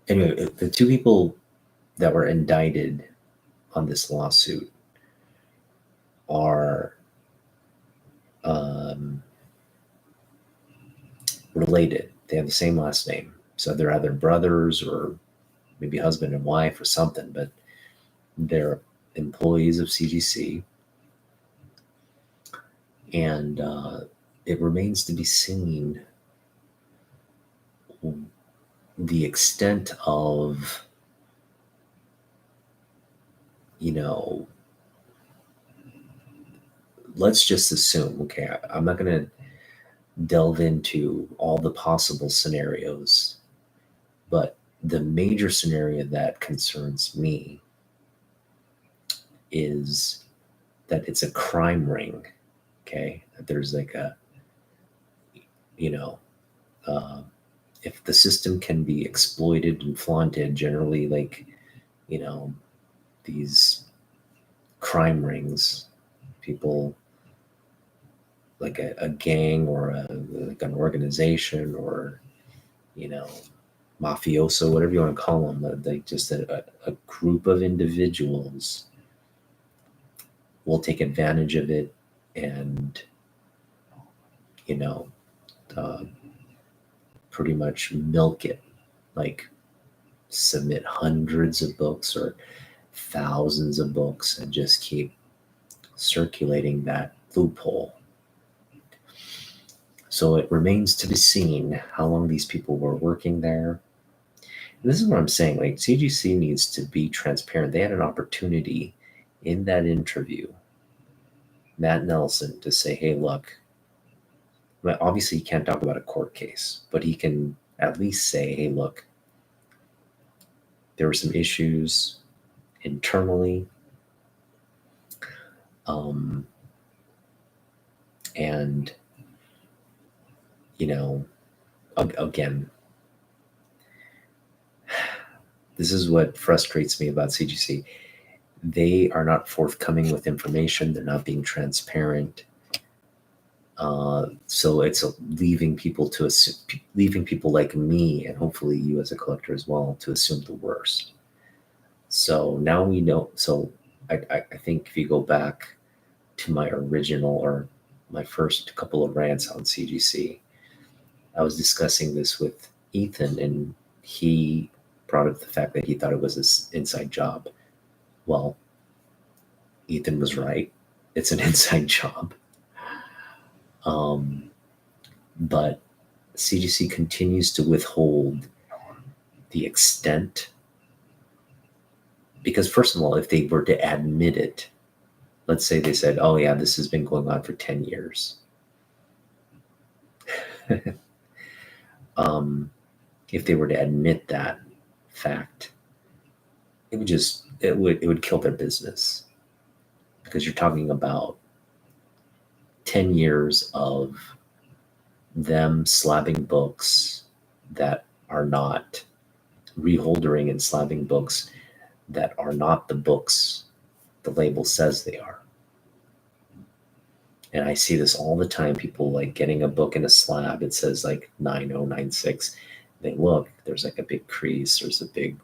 S1: Anyway, the 2 people that were indicted on this lawsuit are related. They have the same last name. So they're either brothers or maybe husband and wife or something, but they're employees of CGC. And it remains to be seen the extent of, let's just assume, okay, I'm not going to delve into all the possible scenarios, but the major scenario that concerns me is that it's a crime ring. Okay, that there's like a, if the system can be exploited and flaunted, generally, like, these crime rings, people like a gang or like an organization or, you know, mafioso, whatever you want to call them, like just a group of individuals will take advantage of it and, you know, uh, pretty much milk it, like submit hundreds of books or thousands of books and just keep circulating that loophole. So it remains to be seen how long these people were working there. And this is what I'm saying. Like CGC needs to be transparent. They had an opportunity in that interview, Matt Nelson, to say, hey, look, well, obviously he can't talk about a court case, but he can at least say, hey, look, there were some issues internally. And, you know, again, this is what frustrates me about CGC. They are not forthcoming with information. They're not being transparent. So it's leaving people like me, and hopefully you as a collector as well, to assume the worst. So now we know. So I think if you go back to my original or my first couple of rants on CGC, I was discussing this with Ethan, and he brought up the fact that he thought it was this inside job. Well, Ethan was right. It's an inside job. But CGC continues to withhold the extent, because first of all, if they were to admit it, let's say they said, oh yeah, this has been going on for 10 years. If they were to admit that fact, it would kill their business, because you're talking about 10 years of them slabbing books that are not, reholdering and slabbing books that are not the books the label says they are. And I see this all the time. People like getting a book in a slab. It says like 9096. They look, there's like a big crease. There's a big,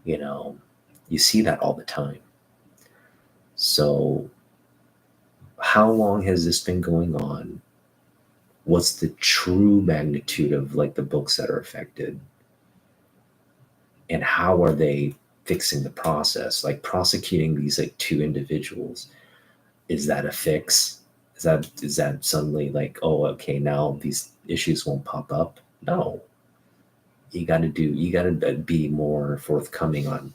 S1: you see that all the time. So how long has this been going on? What's the true magnitude of like the books that are affected? And how are they fixing the process? Like prosecuting these like two individuals, is that a fix? Is that suddenly like, oh, okay, now these issues won't pop up? No. You got to be more forthcoming on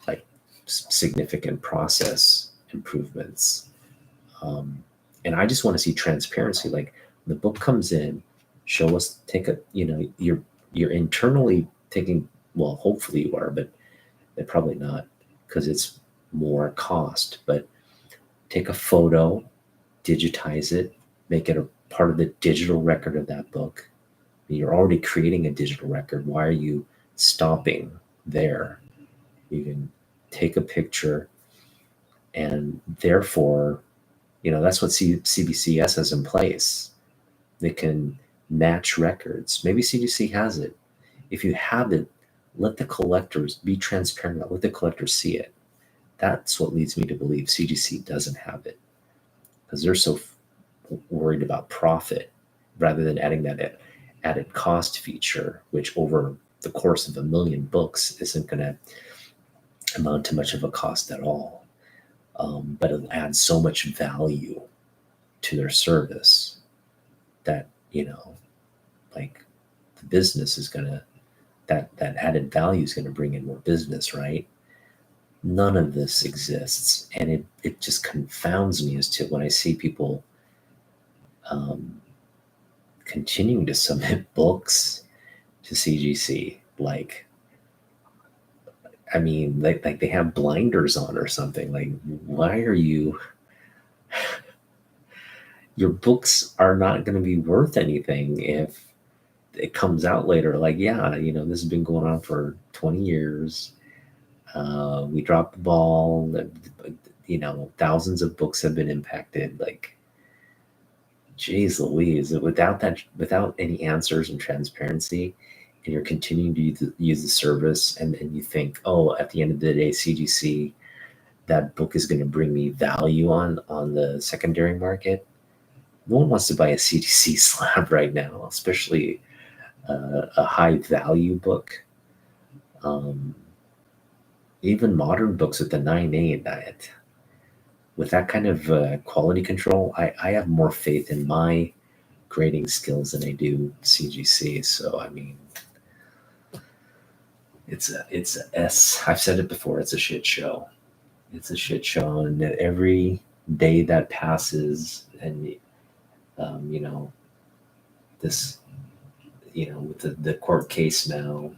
S1: like significant process improvements. And I just want to see transparency. Like the book comes in, show us, you're internally taking, well, hopefully you are, but they're probably not, because it's more cost. But take a photo, digitize it, make it a part of the digital record of that book. You're already creating a digital record. Why are you stopping there? You can take a picture, and therefore, that's what CBCS has in place. They can match records. Maybe CGC has it. If you have it, let the collectors be transparent. Let the collectors see it. That's what leads me to believe CGC doesn't have it, because they're so worried about profit rather than adding that added cost feature, which over the course of 1 million books isn't going to amount to much of a cost at all. But it adds so much value to their service that, like the business is going to, that added value is going to bring in more business, right? None of this exists. And it just confounds me as to when I see people continuing to submit books to CGC, like they have blinders on or something. Like, why are you? Your books are not going to be worth anything if it comes out later. Like, yeah, this has been going on for 20 years. We dropped the ball. thousands of books have been impacted. Like, geez Louise, without any answers and transparency, and you're continuing to use the service, and you think, oh, at the end of the day, CGC, that book is going to bring me value on the secondary market. No one wants to buy a CGC slab right now, especially a high value book. Even modern books with the 9A diet, with that kind of quality control, I have more faith in my grading skills than I do CGC. So I mean, it's a S. I've said it before. It's a shit show. It's a shit show, and every day that passes, and this, with the court case now,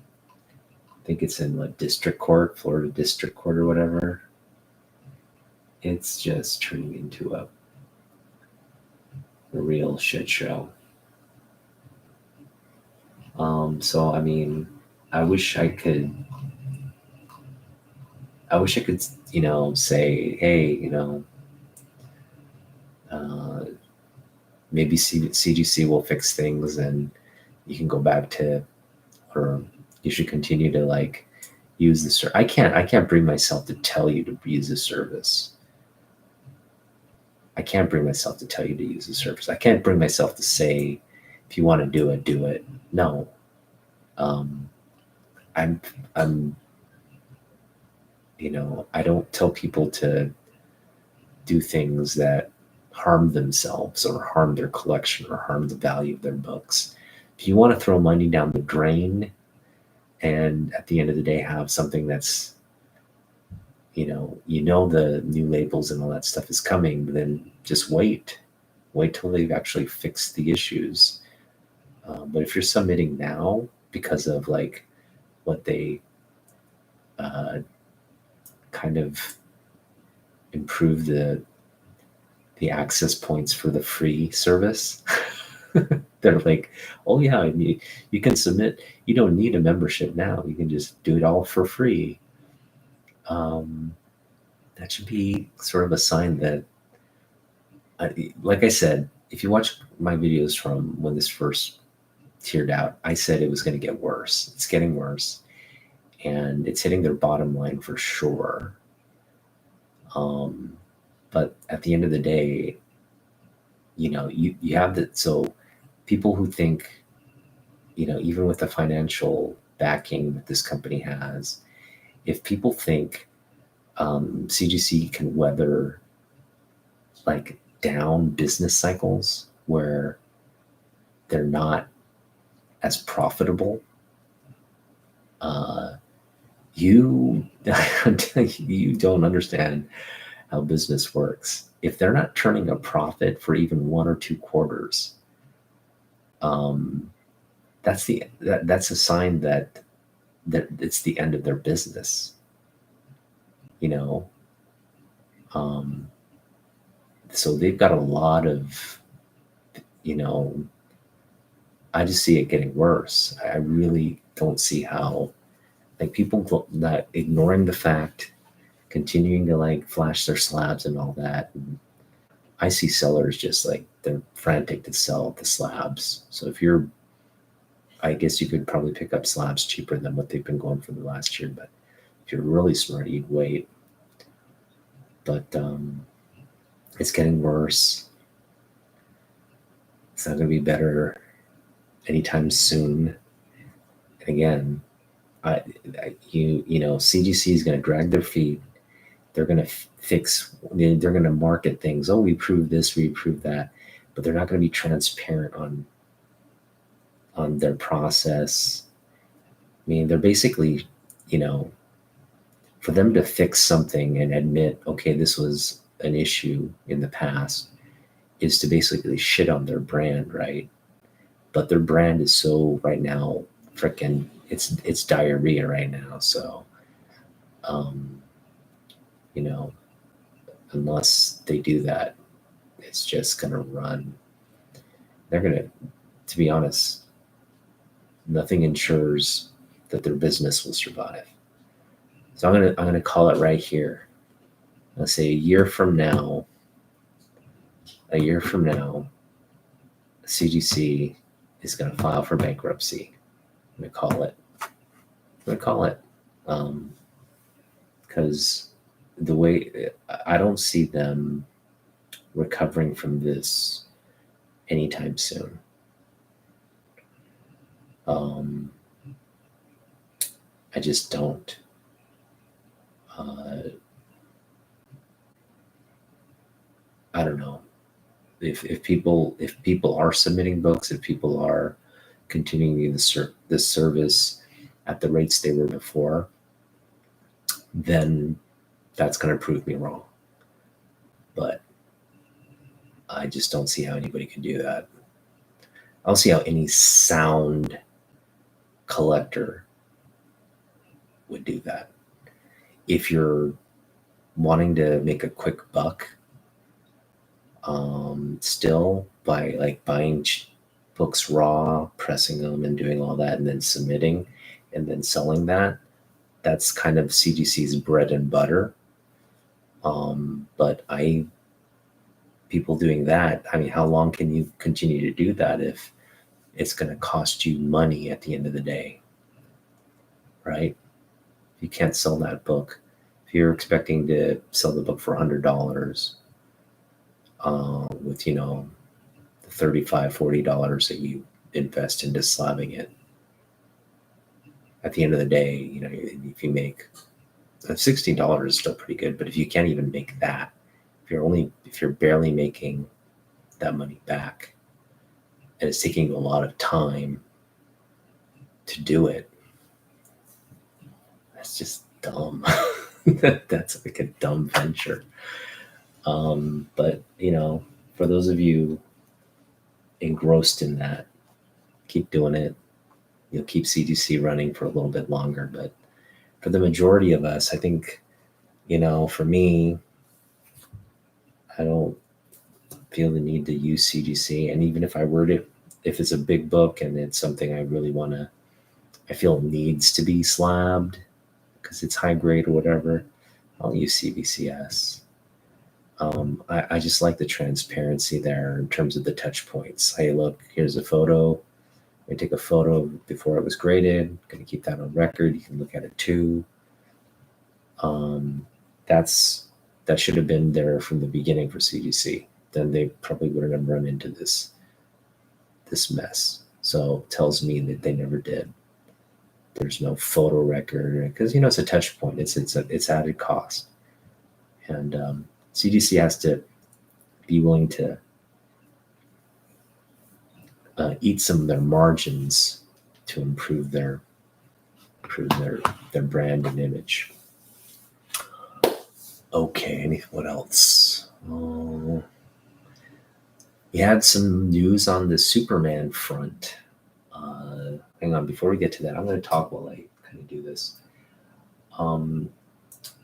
S1: I think it's in what district court, Florida district court or whatever. It's just turning into a real shit show. So I mean, I wish I could say, hey, maybe CGC will fix things, and you can go back to, or you should continue to like use the service. I can't bring myself to tell you to use the service. I can't bring myself to tell you to use the service. I can't bring myself to say, if you want to do it, do it. No. I'm I don't tell people to do things that harm themselves or harm their collection or harm the value of their books. If you want to throw money down the drain and at the end of the day have something that's, the new labels and all that stuff is coming, then just wait till they've actually fixed the issues. But if you're submitting now because of like what they kind of improve the access points for the free service, they're like, oh yeah, you can submit. You don't need a membership now. You can just do it all for free. That should be sort of a sign that, like I said, if you watch my videos from when this first tiered out, I said it was going to get worse. It's getting worse, and it's hitting their bottom line for sure. But at the end of the day, you have that. So people who think, even with the financial backing that this company has, if people think CGC can weather like down business cycles where they're not as profitable, you don't understand how business works. If they're not turning a profit for even 1 or 2 quarters, that's a sign that it's the end of their business. So they've got a lot of, I just see it getting worse. I really don't see how, like, people not ignoring the fact, continuing to like flash their slabs and all that. And I see sellers just like they're frantic to sell the slabs. So I guess you could probably pick up slabs cheaper than what they've been going for the last year. But if you're really smart, you'd wait. But it's getting worse. It's not going to be better anytime soon. And again, CGC is going to drag their feet. They're going to they're going to market things. Oh, we approved this, we approved that, but they're not going to be transparent on their process. I mean, they're basically, for them to fix something and admit, okay, this was an issue in the past, is to basically shit on their brand, right? But their brand is so right now freaking it's diarrhea right now. So, unless they do that, it's just gonna run. They're gonna, to be honest, nothing ensures that their business will survive. So I'm gonna call it right here. let's say a year from now, CGC is going to file for bankruptcy. I'm going to call it. Because the way I don't see them recovering from this anytime soon. I just don't. I don't know if people are submitting books, if people are continuing this service at the rates they were before, then that's going to prove me wrong. But I just don't see how anybody can do that. I don't see how any sound collector would do that. If you're wanting to make a quick buck, still by like buying books raw, pressing them and doing all that and then submitting and then selling that's kind of CGC's bread and butter. But people doing that, I mean, how long can you continue to do that if it's going to cost you money at the end of the day, right? You can't sell that book. If you're expecting to sell the book for $100 with, $35, $40 that you invest into slabbing it, at the end of the day, if you make $16 is still pretty good, but if you can't even make that, if you're barely making that money back, and it's taking a lot of time to do it, that's just dumb. That's like a dumb venture. But for those of you engrossed in that, keep doing it. You'll keep CGC running for a little bit longer, but for the majority of us, I think, for me, I don't feel the need to use CGC. And even if I were to, if it's a big book and it's something I really I feel needs to be slabbed because it's high grade or whatever, I'll use CBCS. I just like the transparency there in terms of the touch points. Hey, look, here's a photo. I take a photo before it was graded. I'm going to keep that on record. You can look at it too. That should have been there from the beginning for CGC. Then they probably wouldn't have run into this mess. So it tells me that they never did. There's no photo record because it's a touch point. It's added cost, and CGC has to be willing to eat some of their margins to improve their brand and image. Okay, what else? We had some news on the Superman front. Hang on, before we get to that, I'm going to talk while I kind of do this.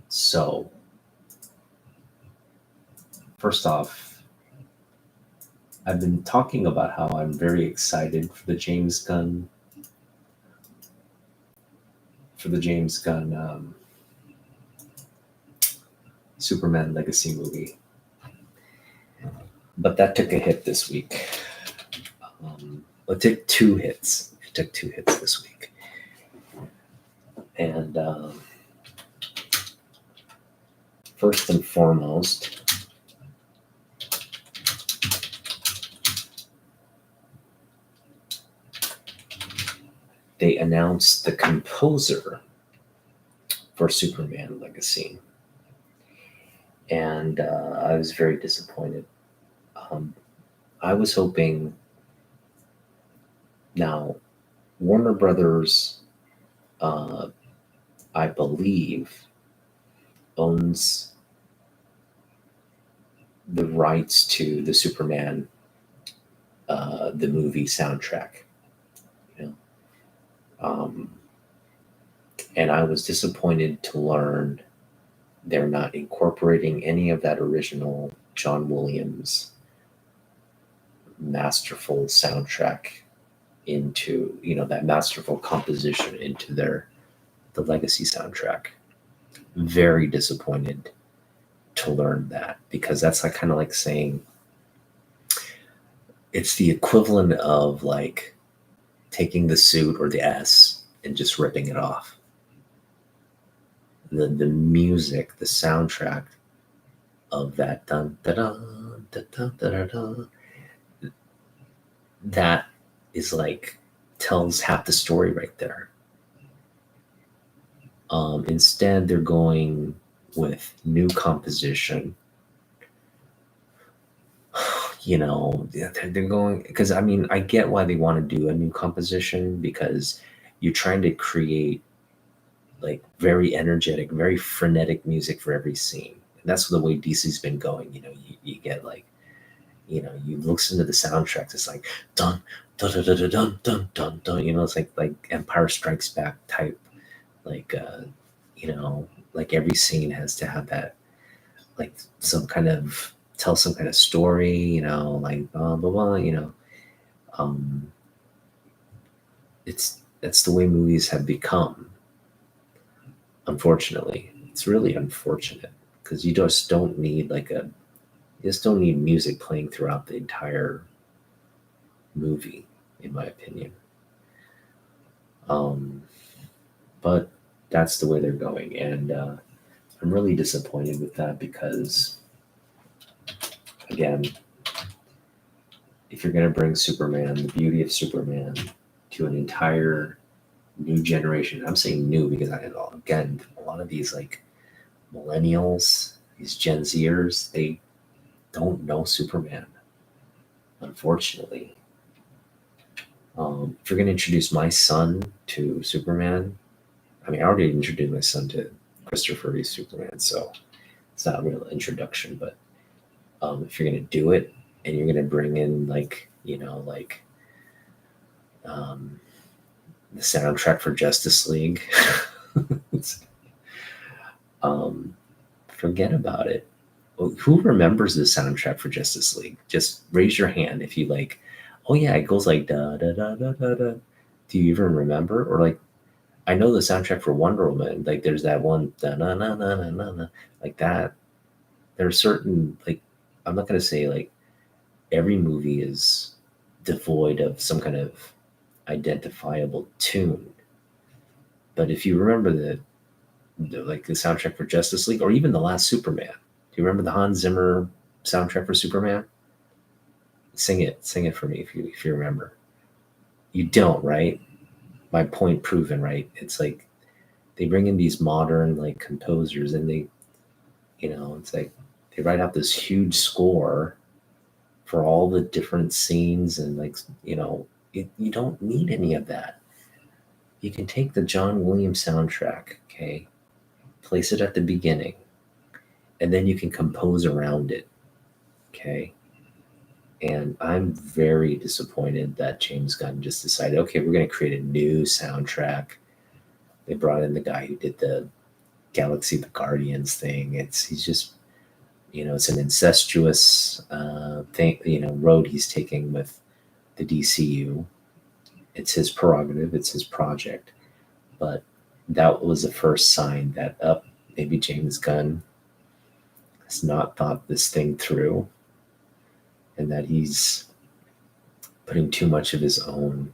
S1: So, first off, I've been talking about how I'm very excited for the James Gunn Superman Legacy movie. But that took a hit this week. It took two hits. This week. And first and foremost, they announced the composer for Superman Legacy. And I was very disappointed. I was hoping. Now, Warner Brothers, I believe, owns the rights to the Superman, the movie soundtrack. And I was disappointed to learn they're not incorporating any of that original John Williams masterful soundtrack into, that masterful composition into the Legacy soundtrack. Very disappointed. to learn that, because that's like kind of like saying it's the equivalent of like taking the suit or the S and just ripping it off. The music, the soundtrack of that dun da dun da dun da da da, that is like tells half the story right there. Instead, they're going with new composition. You know, they're going, because I mean, I get why they want to do a new composition, because you're trying to create like very energetic, very frenetic music for every scene. And that's the way DC's been going. You know, you get like, you know, you listen to the soundtracks, it's like dun dun dun dun dun dun dun dun. You know, it's like Empire Strikes Back type, like you know, like every scene has to have that, like some kind of tell some kind of story. You know, like blah blah blah. You know, um, that's the way movies have become. Unfortunately, it's really unfortunate, because you just don't need like a you just don't need music playing throughout the entire movie, in my opinion. Um, but that's the way they're going, and I'm really disappointed with that, because again, if you're going to bring Superman, the beauty of Superman, to an entire new generation, I'm saying new because again, a lot of these like millennials, these Gen Zers, they don't know Superman, unfortunately. If you're going to introduce my son to Superman, I mean, I already introduced my son to Christopher Reeve Superman, so it's not a real introduction. But if you're going to do it and you're going to bring in like, you know, like the soundtrack for Justice League, forget about it. Who remembers the soundtrack for Justice League? Just raise your hand if you like. Oh yeah, it goes like da da da da da da. Do you even remember? Or like, I know the soundtrack for Wonder Woman. Like, there's that one da na na na na na na, like that. There are certain, like, I'm not gonna say like every movie is devoid of some kind of identifiable tune, but if you remember like the soundtrack for Justice League, or even the last Superman, do you remember the Hans Zimmer soundtrack for Superman? Sing it for me if you remember. You don't, right? My point proven, right? It's like they bring in these modern like composers, and they, you know, it's like they write out this huge score for all the different scenes, and like, you know, you don't need any of that. You can take the John Williams soundtrack, okay, place it at the beginning, and then you can compose around it, okay. And I'm very disappointed that James Gunn just decided, okay, we're going to create a new soundtrack. They brought in the guy who did the Galaxy of the Guardians thing. He's just, you know, it's an incestuous thing, you know, road he's taking with the DCU. It's his prerogative, it's his project. But that was the first sign that maybe James Gunn has not thought this thing through, and that he's putting too much of his own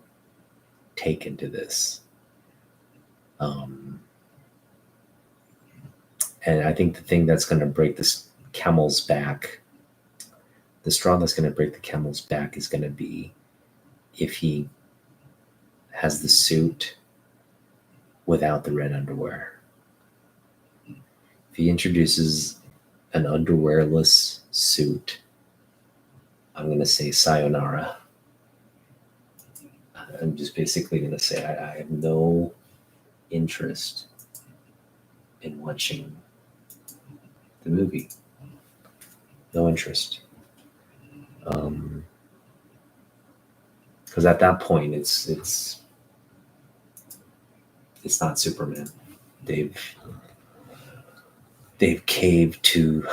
S1: take into this. And I think the thing that's going to break this camel's back, the straw that's going to break the camel's back, is going to be if he has the suit without the red underwear. If he introduces an underwearless suit, I'm going to say sayonara. I'm just basically going to say I have no interest in watching the movie. No interest. Because at that point, it's not Superman. They've caved to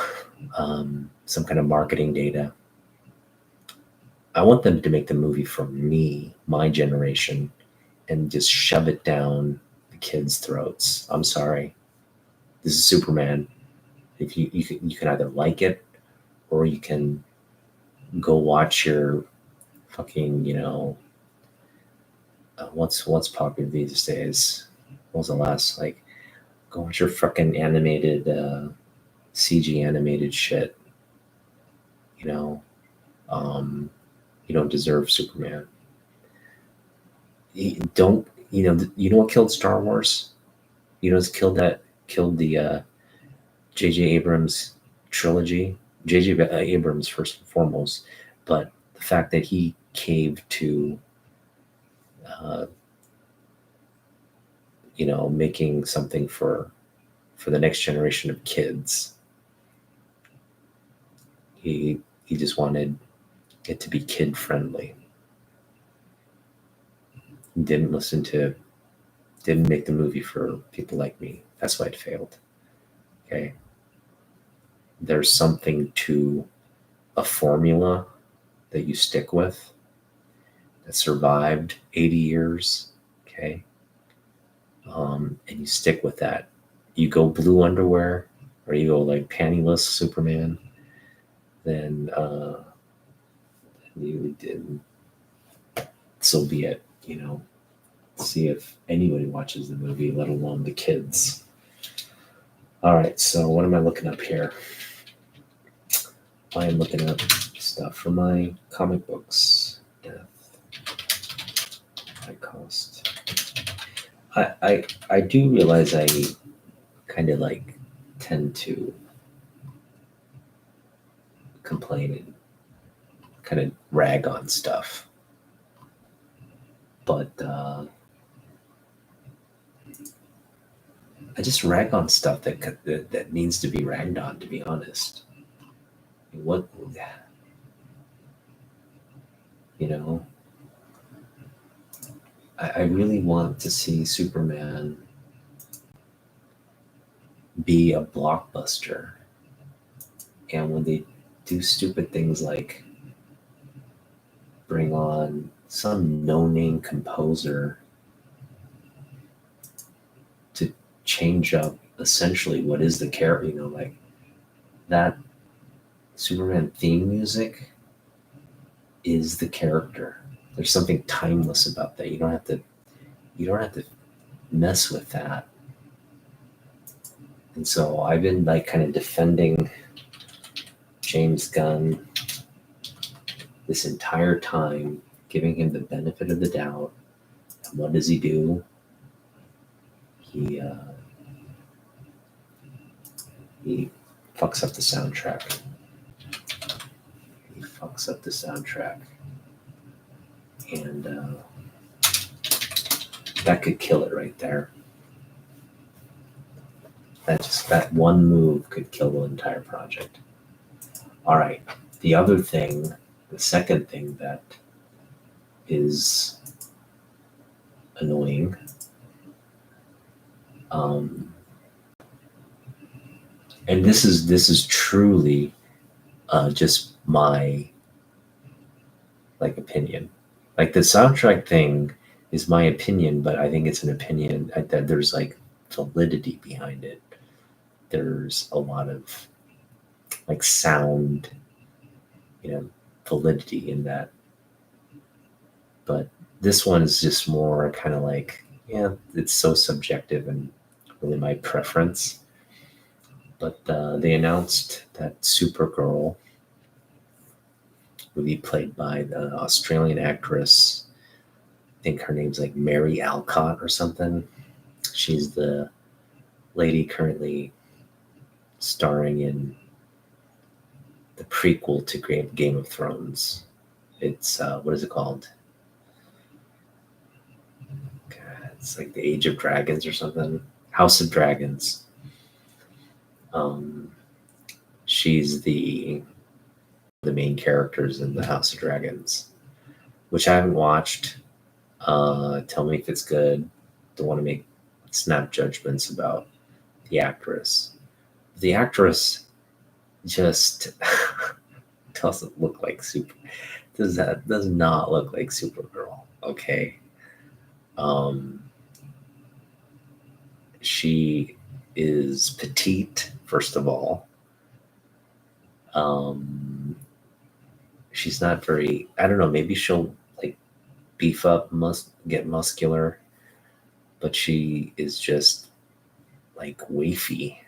S1: some kind of marketing data. I want them to make the movie for me, my generation, and just shove it down the kids' throats. I'm sorry. This is Superman. If you can either like it, or you can go watch your fucking, what's popular these days. What was the last, like, go watch your fucking animated CG animated shit. You know, you don't deserve Superman. You know what killed Star Wars? You know what's killed the J.J. Abrams trilogy? J.J. Abrams first and foremost, but the fact that he caved to, uh, making something for the next generation of kids. He just wanted it to be kid friendly. He didn't make the movie for people like me. That's why it failed. Okay. There's something to a formula that you stick with that survived 80 years. Okay. And you stick with that. You go blue underwear, or you go like pantyless Superman, then you did. So be it. See if anybody watches the movie, let alone the kids. All right, so what am I looking up here? I am looking up stuff for my comic books. Death. High cost. I do realize I kind of like tend to complain and kind of rag on stuff. But I just rag on stuff that needs to be ragged on, to be honest. What, I really want to see Superman be a blockbuster. And when they do stupid things like bring on some no-name composer to change up essentially what is the character, like that Superman theme music is the character. There's something timeless about that. You don't have to mess with that. And so I've been like kind of defending James Gunn this entire time, giving him the benefit of the doubt. And what does he do? He fucks up the soundtrack. And that could kill it right there. That one move could kill the entire project. All right. The second thing that is annoying, and this is truly just my opinion. Like the soundtrack thing is my opinion, but I think it's an opinion that there's like validity behind it. There's a lot of sound, validity in that. But this one is just more kind of it's so subjective and really my preference. But they announced that Supergirl will be played by the Australian actress. I think her name's like Mary Alcott or something. She's the lady currently starring in the prequel to Game of Thrones. It's what is it called? God, it's like the Age of Dragons or something. House of Dragons. She's the main characters in the House of Dragons, which I haven't watched. Tell me if it's good. Don't want to make snap judgments about the actress. The actress just doesn't look like does not look like Supergirl. Okay. She is petite, first of all. Um, she's not very. I don't know. Maybe she'll like beef up, get muscular, but she is just like wafy.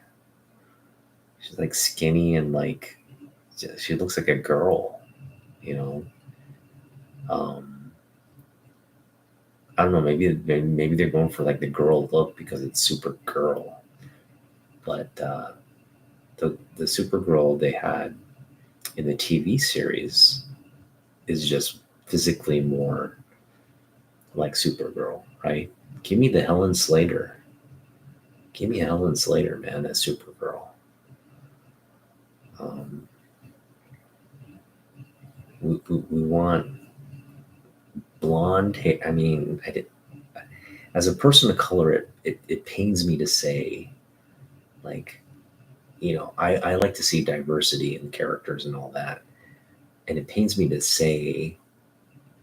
S1: She's like skinny and like she looks like a girl, you know. Um, I don't know. Maybe they're going for like the girl look because it's Supergirl, but the Supergirl they had in the TV series is just physically more like Supergirl, right? Give me the Helen Slater. Give me a Helen Slater, man, as Supergirl. Um, we want blonde hair. I mean, as a person of color, it pains me to say, like, I like to see diversity in characters and all that. And it pains me to say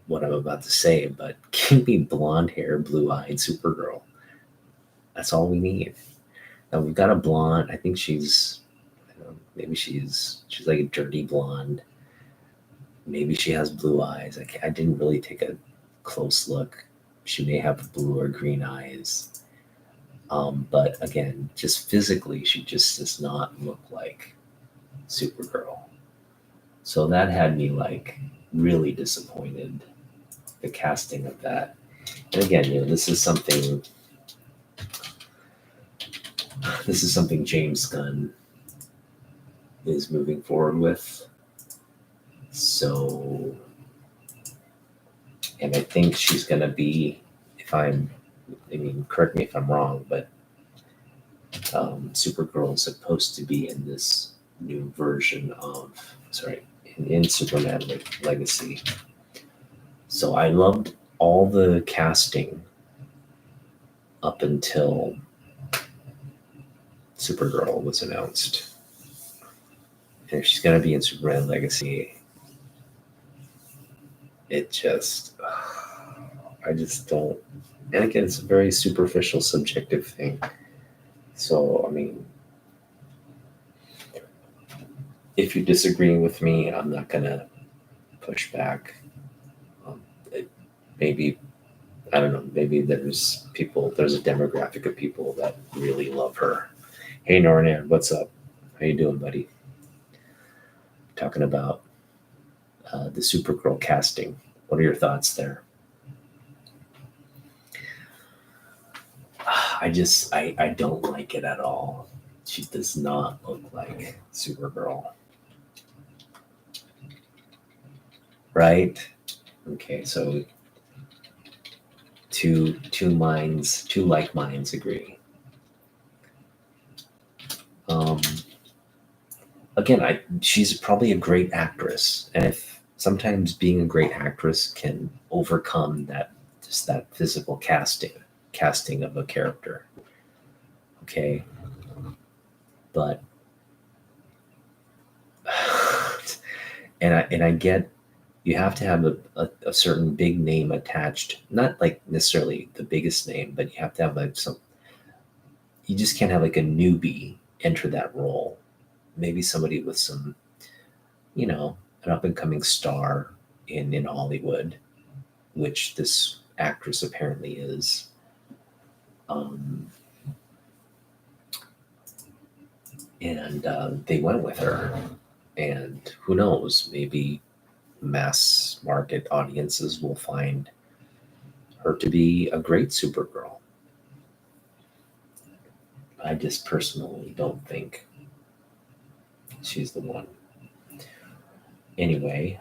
S1: what I'm about to say, but give me blonde hair, blue eyed Supergirl. That's all we need. Now we've got a blonde. I think maybe she's like a dirty blonde. Maybe she has blue eyes. I didn't really take a close look. She may have blue or green eyes. But again, just physically, she just does not look like Supergirl. So that had me like really disappointed, the casting of that. And again, this is something James Gunn is moving forward with. So, and I think she's going to be, correct me if I'm wrong, but Supergirl is supposed to be in this new version of, in Superman Legacy. So I loved all the casting up until Supergirl was announced. And if she's going to be in Superman Legacy, I just don't. And again, it's a very superficial, subjective thing. So, if you're disagreeing with me, I'm not going to push back. Maybe, I don't know, maybe there's a demographic of people that really love her. Hey, Nornan, what's up? How you doing, buddy? Talking about the Supergirl casting. What are your thoughts there? I don't like it at all. She does not look like Supergirl. Right? Okay, so two like minds agree. Again, she's probably a great actress, and if sometimes being a great actress can overcome that physical casting of a character. Okay, but and I get you have to have a certain big name attached, not like necessarily the biggest name, but you have to have like you just can't have like a newbie enter that role. Maybe somebody with some, an up and coming star in Hollywood, which this actress apparently is. And they went with her, and who knows, maybe mass market audiences will find her to be a great Supergirl. I just personally don't think she's the one. Anyway,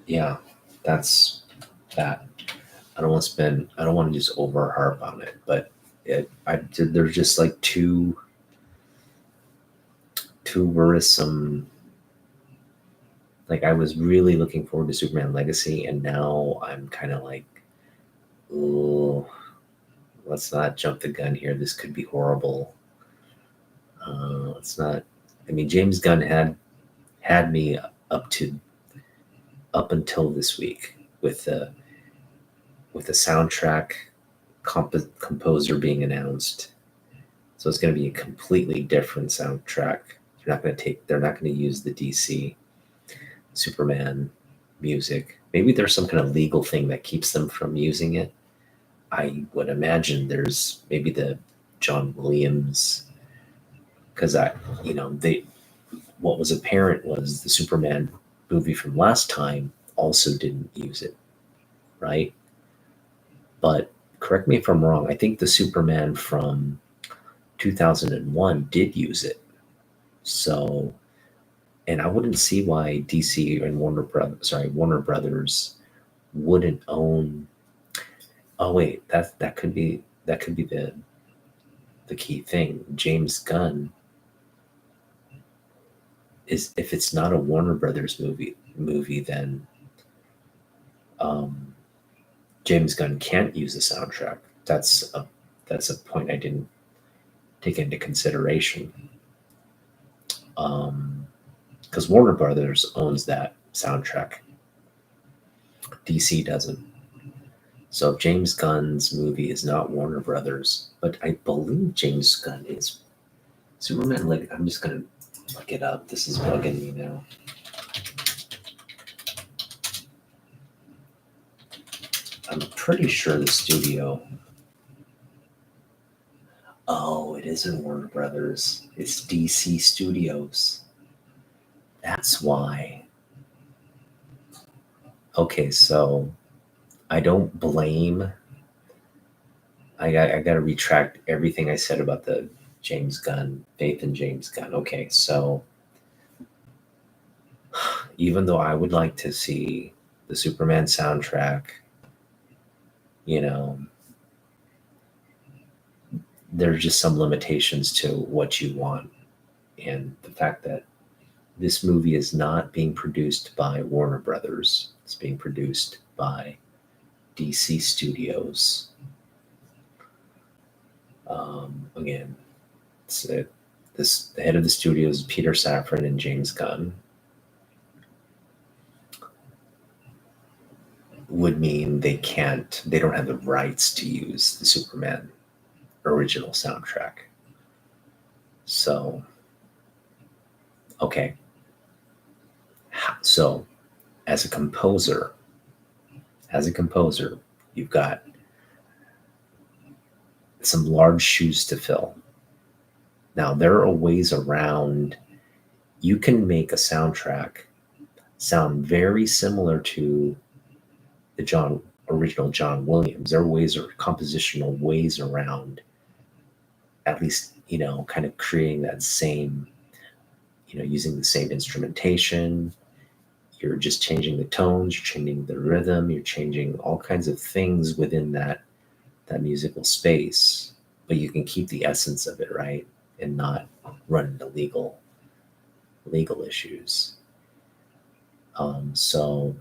S1: yeah, that's that. I don't want to just over harp on it, but there's just like too worrisome. Like I was really looking forward to Superman Legacy, and now I'm kind of like, oh, let's not jump the gun here. This could be horrible. Let's not. James Gunn had me up until this week with the soundtrack composer being announced. So it's going to be a completely different soundtrack. They're not going to use the DC Superman music. Maybe there's some kind of legal thing that keeps them from using it. I would imagine there's maybe the John Williams, because what was apparent was the Superman movie from last time also didn't use it, right? But correct me if I'm wrong. I think the Superman from 2001 did use it. So, and I wouldn't see why DC and Warner Brothers wouldn't own. Oh wait, that could be the key thing. James Gunn is, if it's not a Warner Brothers movie, then James Gunn can't use the soundtrack. That's a point I didn't take into consideration. Because Warner Brothers owns that soundtrack. DC doesn't. So if James Gunn's movie is not Warner Brothers, but I believe James Gunn is Superman. Like, I'm just gonna look it up. This is bugging me now. I'm pretty sure the studio. Oh, it isn't Warner Brothers. It's DC Studios. That's why. Okay, so I don't blame. I got to retract everything I said about the James Gunn, faith in James Gunn. Okay, so even though I would like to see the Superman soundtrack, there's just some limitations to what you want. And the fact that this movie is not being produced by Warner Brothers, it's being produced by DC Studios. Again, the head of the studio is Peter Safran and James Gunn. Would mean they don't have the rights to use the Superman original soundtrack. So, okay. So, as a composer, you've got some large shoes to fill. Now, there are ways around. You can make a soundtrack sound very similar to the original John Williams. There are compositional ways around, at least, kind of creating that same, using the same instrumentation. You're just changing the tones, you're changing the rhythm, you're changing all kinds of things within that musical space, but you can keep the essence of it, right? And not run into legal issues. So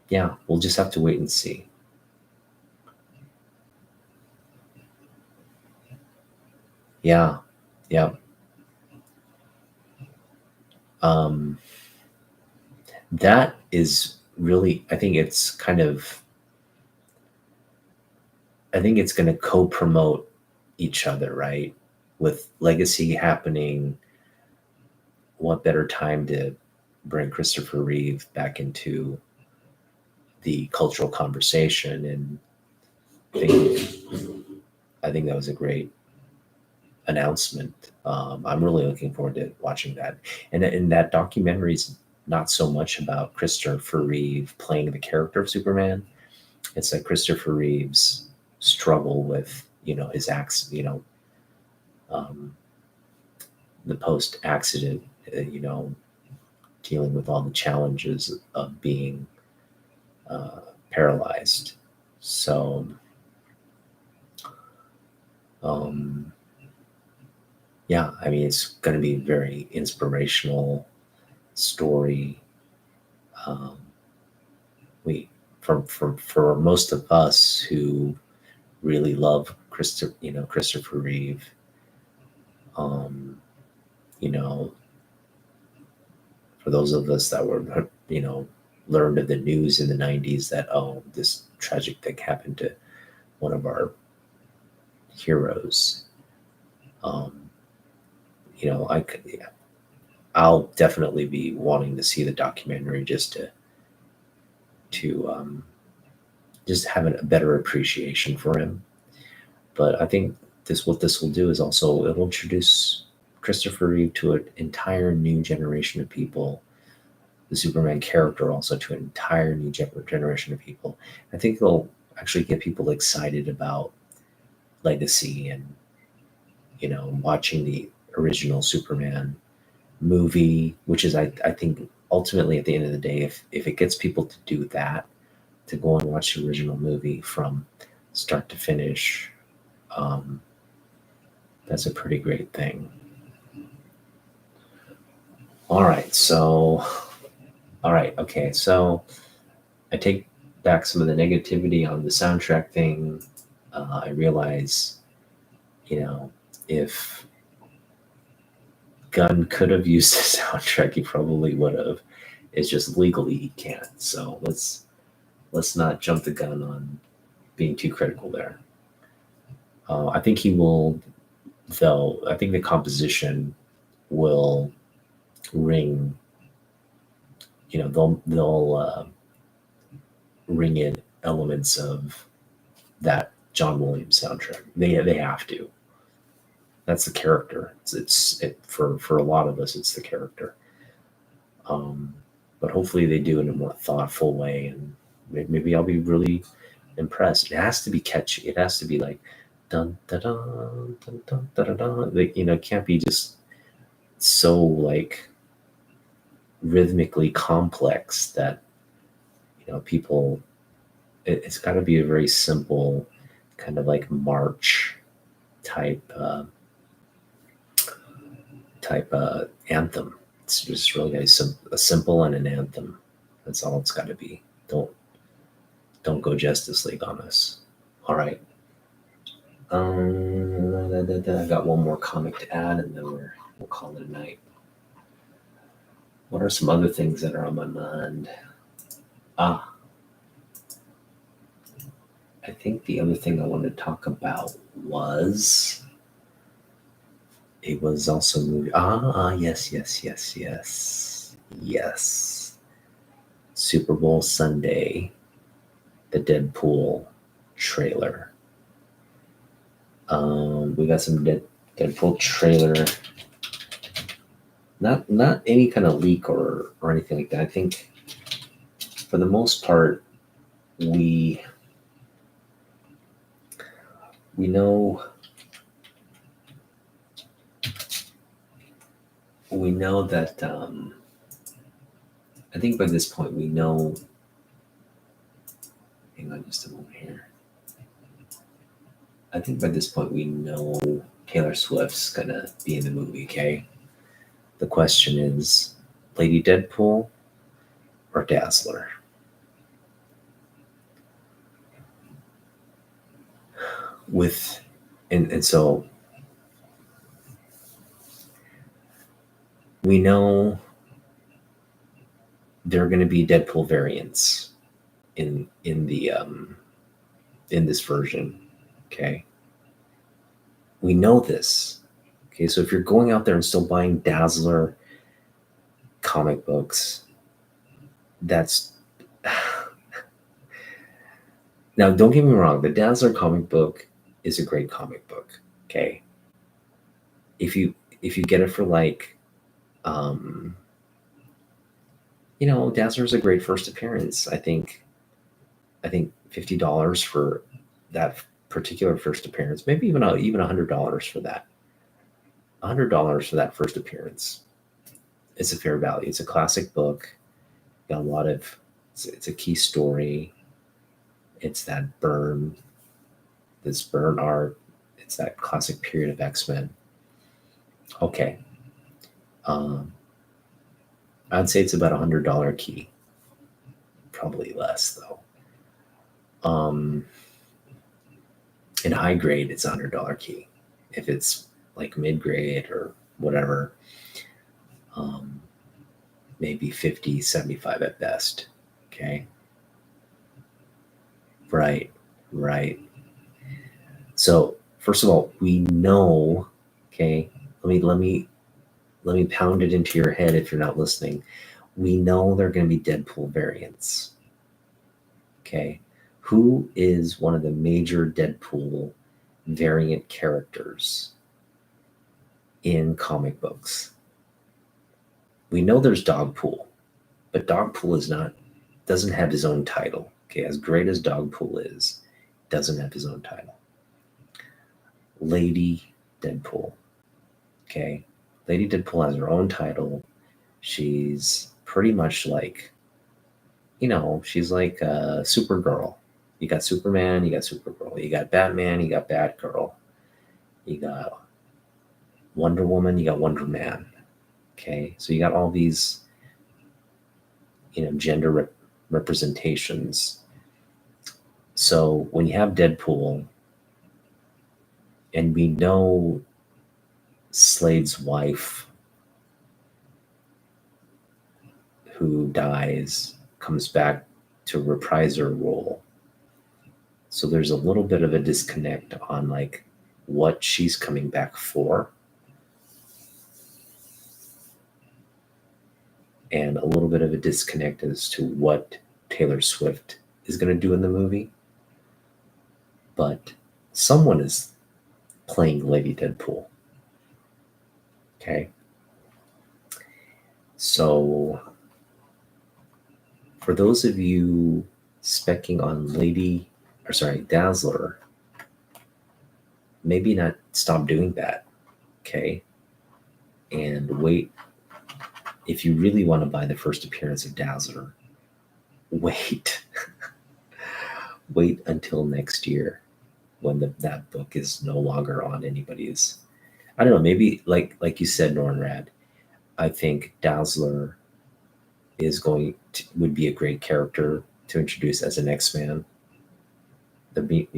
S1: yeah, we'll just have to wait and see. Yeah. That is really, I think it's going to co-promote each other, right? With Legacy happening, what better time to bring Christopher Reeve back into the cultural conversation? And I think that was a great announcement. I'm really looking forward to watching that. And that documentary is not so much about Christopher Reeve playing the character of Superman. It's like Christopher Reeve's struggle with, his the post-accident, dealing with all the challenges of being paralyzed. So, yeah, I mean, it's going to be a very inspirational story. For most of us who really love Christopher Reeve, for those of us that were, learned of the news in the 90s that, this tragic thing happened to one of our heroes. Um, I'll definitely be wanting to see the documentary just to just have a better appreciation for him. But I think what this will do is also it'll introduce Christopher Reeve to an entire new generation of people, the Superman character also to an entire new generation of people. I think it'll actually get people excited about legacy and watching the original Superman movie, which is I think ultimately at the end of the day, if it gets people to do that, to go and watch the original movie from start to finish, um, that's a pretty great thing. All right, okay, so I take back some of the negativity on the soundtrack thing. I realize, if Gunn could have used the soundtrack, he probably would have. It's just legally he can't. So let's not jump the gun on being too critical there. I think he will, though. I think the composition will ring. They'll ring in elements of that John Williams soundtrack. They have to. That's the character. For a lot of us, it's the character. But hopefully they do it in a more thoughtful way, and maybe I'll be really impressed. It has to be catchy. It has to be like dun dun dun dun dun dun dun. Dun. Like, it can't be just so like rhythmically complex that people. It's got to be a very simple kind of like march type anthem. It's just really a simple and an anthem. That's all it's got to be. Don't go Justice League on us. All right. I got one more comic to add, and then we'll call it a night. What are some other things that are on my mind? I think the other thing I wanted to talk about was it was also a movie. Yes. Super Bowl Sunday, the Deadpool trailer. We got some Deadpool trailer. Not any kind of leak or anything like that. I think for the most part, we know that I think by this point we know. Hang on just a moment here. I think by this point we know Taylor Swift's gonna be in the movie, okay? The question is Lady Deadpool or Dazzler? And so we know there are going to be Deadpool variants in this version. Okay, we know this. Okay, so if you're going out there and still buying Dazzler comic books, that's now don't get me wrong. The Dazzler comic book is a great comic book. Okay, if you get it for like Dazzler's a great first appearance. I think $50 for that particular first appearance, maybe even $100 for that. $100 for that first appearance. It's a fair value. It's a classic book. Got a lot of. It's a key story. It's that burn art. It's that classic period of X-Men. Okay. I'd say it's about $100 key. Probably less though. In high grade, it's $100 key. If it's like mid grade or whatever, maybe 50, 75 at best. Okay. Right. So first of all, we know, okay, let me pound it into your head if you're not listening. We know they're going to be Deadpool variants. Okay. Who is one of the major Deadpool variant characters in comic books? We know there's Dogpool, but Dogpool doesn't have his own title. Okay, as great as Dogpool is, doesn't have his own title. Lady Deadpool. Okay. Lady Deadpool has her own title. She's pretty much like, she's like Supergirl. You got Superman, you got Supergirl. You got Batman, you got Batgirl. You got Wonder Woman, you got Wonder Man. Okay. So you got all these, gender representations. So when you have Deadpool, and we know Slade's wife, who dies, comes back to reprise her role. So there's a little bit of a disconnect on like what she's coming back for, and a little bit of a disconnect as to what Taylor Swift is going to do in the movie. But someone is playing Lady Deadpool. Okay. So for those of you specking on Dazzler, maybe not stop doing that. Okay. And wait. If you really want to buy the first appearance of Dazzler, wait. Wait until next year when that book is no longer on anybody's. I don't know, maybe like you said, Nornrad, I think Dazzler would be a great character to introduce as an X-Man. Like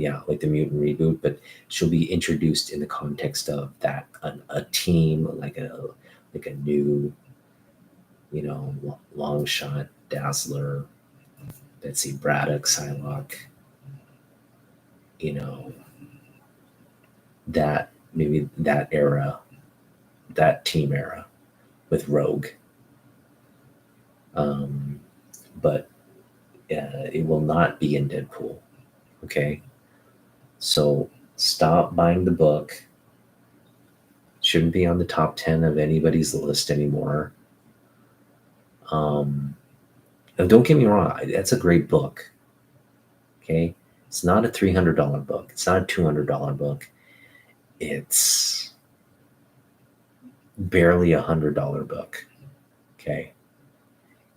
S1: the mutant reboot, but she'll be introduced in the context of that a team, like a new, long shot Dazzler, Betsy Braddock, Psylocke, that maybe that era, that team era with Rogue. But it will not be in Deadpool. Okay. So stop buying the book. Shouldn't be on the top 10 of anybody's list anymore. Don't get me wrong, that's a great book. Okay. It's not a $300 book. It's not a $200 book. It's barely $100 book. Okay.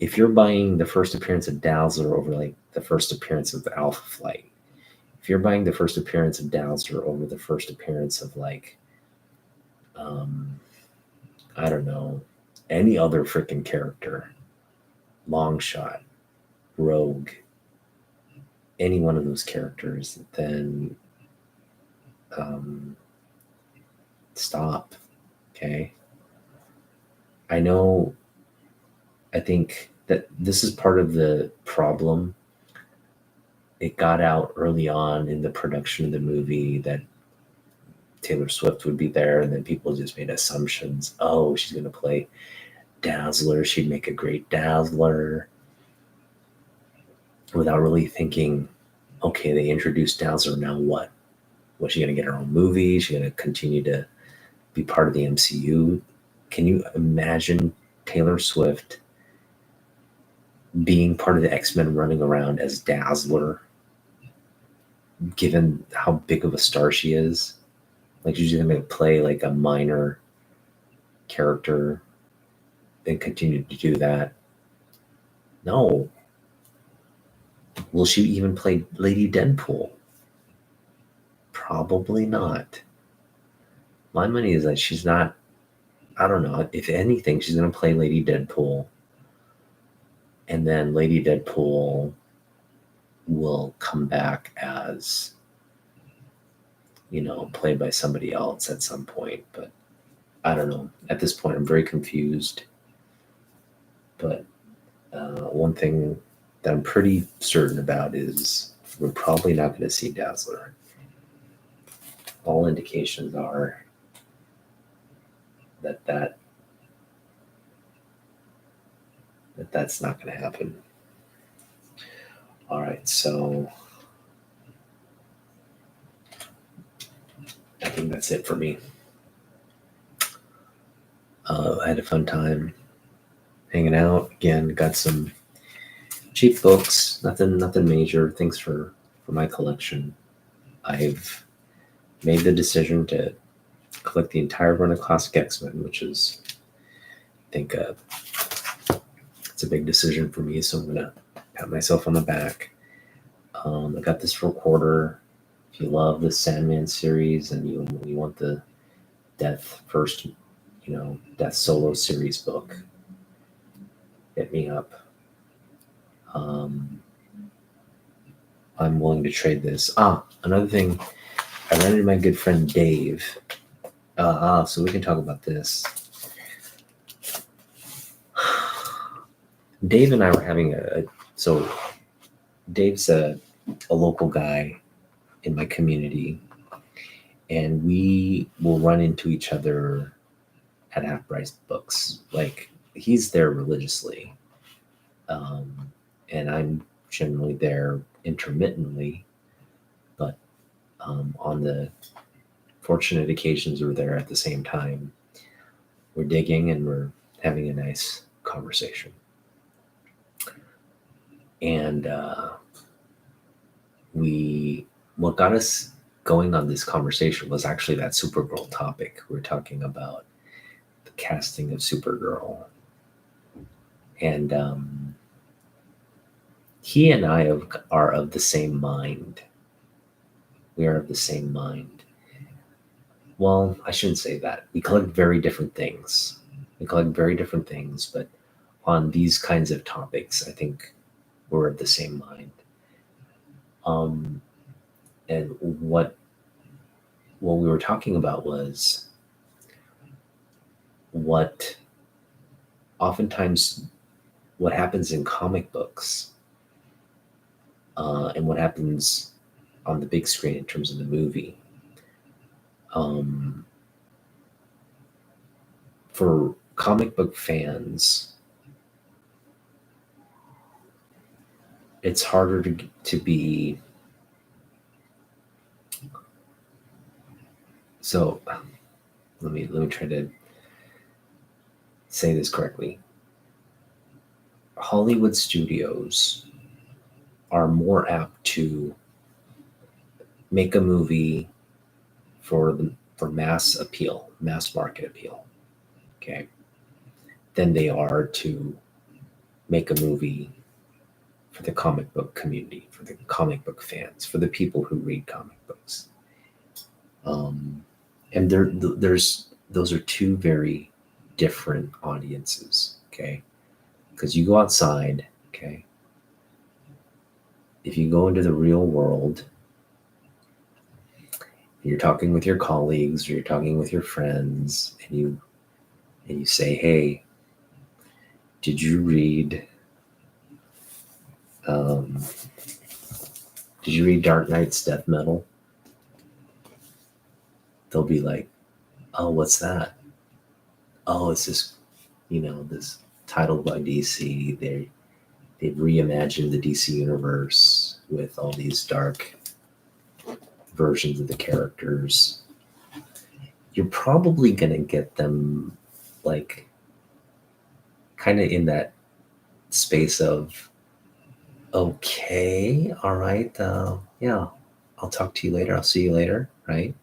S1: If you're buying the first appearance of Dazzler over like the first appearance of Alpha Flight, if you're buying the first appearance of Dazzler over the first appearance of like, I don't know, any other freaking character, Longshot, Rogue, any one of those characters, then stop. Okay. I think that this is part of the problem. It got out early on in the production of the movie that Taylor Swift would be there, and then people just made assumptions. Oh, she's going to play Dazzler. She'd make a great Dazzler, without really thinking, okay, they introduced Dazzler, now what? Was she going to get her own movie? Is she going to continue to be part of the MCU? Can you imagine Taylor Swift being part of the X-Men running around as Dazzler, given how big of a star she is? Like, she's going to play like a minor character and continue to do that? No. Will she even play Lady Deadpool? Probably not. My money is that she's not. I don't know. If anything, she's going to play Lady Deadpool. And then Lady Deadpool will come back as, played by somebody else at some point. But I don't know. At this point, I'm very confused. But one thing that I'm pretty certain about is we're probably not going to see Dazzler. all indications are that's not going to happen. All right, so I think that's it for me. I had a fun time hanging out. Again, got some cheap books, nothing major, things for my collection. I've made the decision to collect the entire run of Classic X-Men, which is, I think, it's a big decision for me, so I'm gonna pat myself on the back. I got this for $1. If you love the Sandman series and you want the Death solo series book, hit me up. I'm willing to trade this. Another thing, I ran into my good friend Dave. So we can talk about this. Dave and I were having so Dave's a local guy in my community, and we will run into each other at Half Price Books. Like, he's there religiously, and I'm generally there intermittently, but on the fortunate occasions we're there at the same time, we're digging and we're having a nice conversation. And what got us going on this conversation was actually that Supergirl topic. We're talking about the casting of Supergirl. And he and I are of the same mind. We are of the same mind. Well, I shouldn't say that. We collect very different things. But on these kinds of topics, I think we're of the same mind. And what we were talking about was what happens in comic books, and what happens on the big screen in terms of the movie. For comic book fans, it's harder to be. So let me try to say this correctly. Hollywood studios are more apt to make a movie for mass market appeal, okay, than they are to make a movie for the comic book community, for the comic book fans, for the people who read comic books. And those are two very different audiences, okay? Because you go outside, okay? If you go into the real world, you're talking with your colleagues or you're talking with your friends, and you say, "Hey, did you read Dark Knight's Death Metal?" They'll be like, "Oh, what's that?" "Oh, it's this, this titled by DC. They've reimagined the DC universe with all these dark versions of the characters." You're probably gonna get them like kind of in that space of, "Okay, all right, yeah, I'll talk to you later. I'll see you later," right?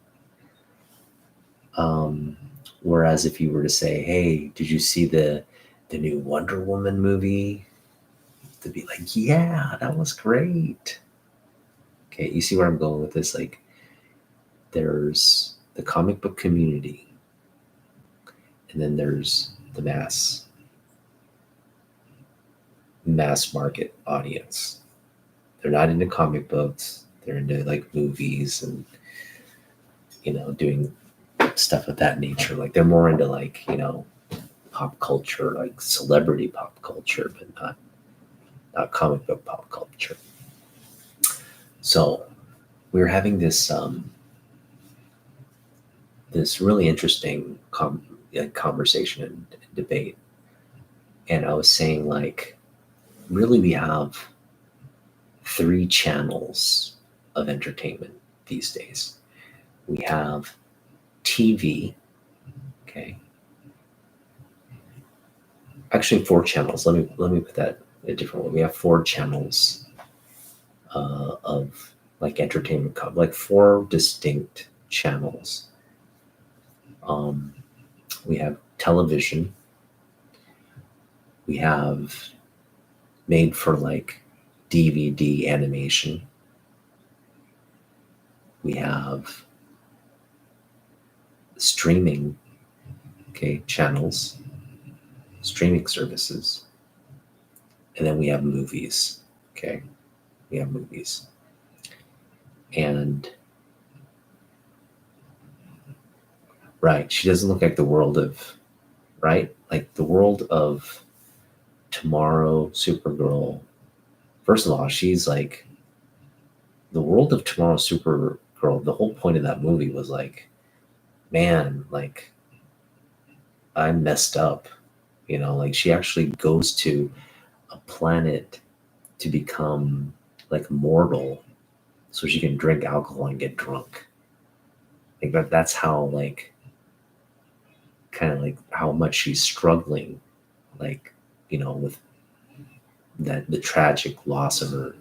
S1: Whereas if you were to say, "Hey, did you see the new Wonder Woman movie?" They'd be like, "Yeah, that was great." Okay, you see where I'm going with this? Like, there's the comic book community, and then there's the mass market audience. They're not into comic books. They're into like movies and, doing stuff of that nature. Like, they're more into like, pop culture, like celebrity pop culture, but not comic book pop culture. So we were having this this really interesting conversation and debate. And I was saying, like, really, we have three channels of entertainment these days. We have TV, okay. Actually, four channels. Let me put that a different way. We have four channels of like entertainment, like four distinct channels. We have television. We have made for like DVD animation. We have streaming, okay, channels, streaming services, and then we have movies, okay. We have movies, and right, she doesn't look like the world of, right, like the world of Tomorrow, Supergirl. First of all, she's like the world of Tomorrow, Supergirl. The whole point of that movie was like, man, like I messed up, like she actually goes to a planet to become like mortal so she can drink alcohol and get drunk. Like that's how, like, kind of like how much she's struggling, like, with the tragic loss of her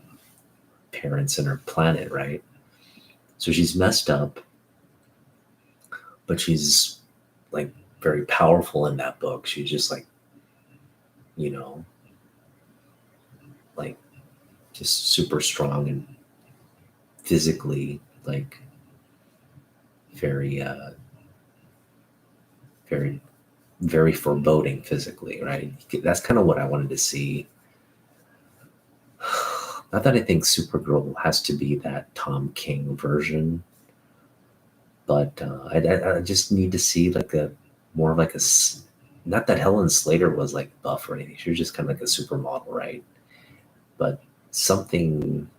S1: parents and her planet, right? So she's messed up, but she's like very powerful in that book. She's just like, you know, like just super strong and physically like very very very foreboding physically, right? That's kind of what I wanted to see. Not that I think Supergirl has to be that Tom King version, but I just need to see like a more like not that Helen Slater was like buff or anything. She was just kind of like a supermodel, right? But something.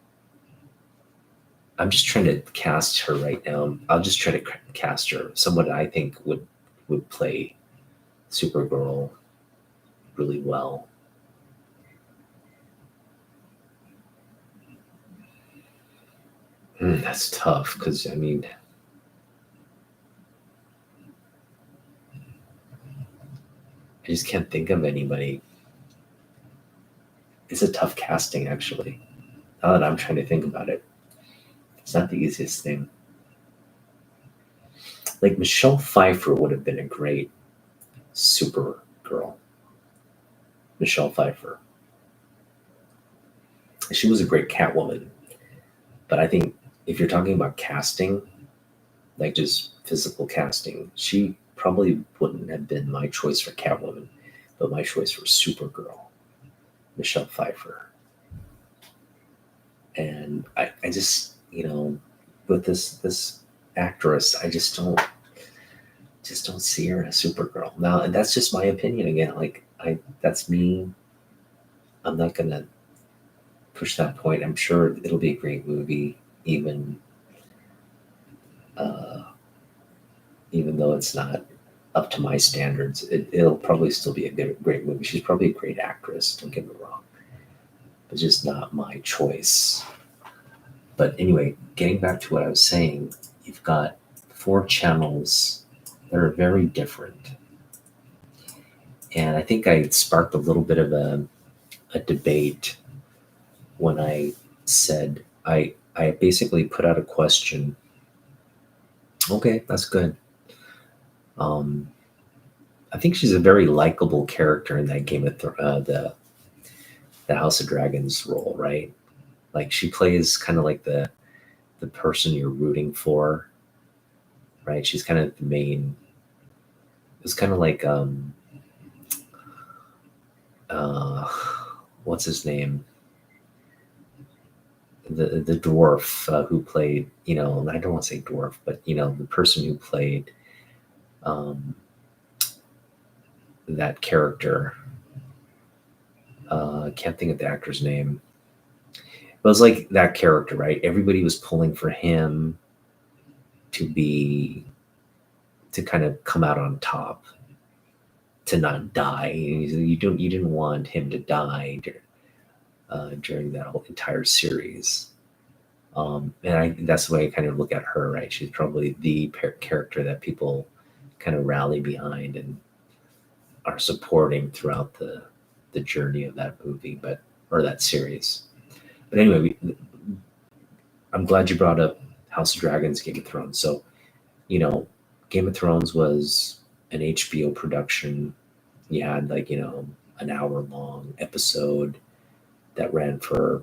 S1: I'm just trying to cast her right now. I'll just try to cast her. Someone I think would play Supergirl really well. That's tough because I mean, I just can't think of anybody. It's a tough casting, actually. Now that I'm trying to think about it, it's not the easiest thing. Like Michelle Pfeiffer would have been a great Supergirl. Michelle Pfeiffer. She was a great Catwoman, but I think if you're talking about casting, like just physical casting, she probably wouldn't have been my choice for Catwoman, but my choice for Supergirl, Michelle Pfeiffer. And I just, with this actress, I just don't see her as Supergirl. Now, and that's just my opinion again. Like that's me. I'm not gonna push that point. I'm sure it'll be a great movie, uh, even though it's not up to my standards. It'll probably still be a great movie. She's probably a great actress. Don't get me wrong, but just not my choice. But anyway, getting back to what I was saying, you've got four channels that are very different. And I think I sparked a little bit of a debate when I said I basically put out a question. Okay, that's good. I think she's a very likable character in that Game of the House of Dragons role, right? Like she plays kind of like the person you're rooting for, right? She's kind of the main. It's kind of like what's his name? The dwarf who played, I don't want to say dwarf, but the person who played that character. I can't think of the actor's name. But it was like that character, right? Everybody was pulling for him to be to kind of come out on top, to not die. You didn't want him to die during that whole entire series. And that's the way I kind of look at her, right? She's probably the character that people kind of rally behind and are supporting throughout the journey of that movie, or that series. But anyway, I'm glad you brought up House of Dragons, Game of Thrones. So, Game of Thrones was an HBO production. You had an hour long episode that ran for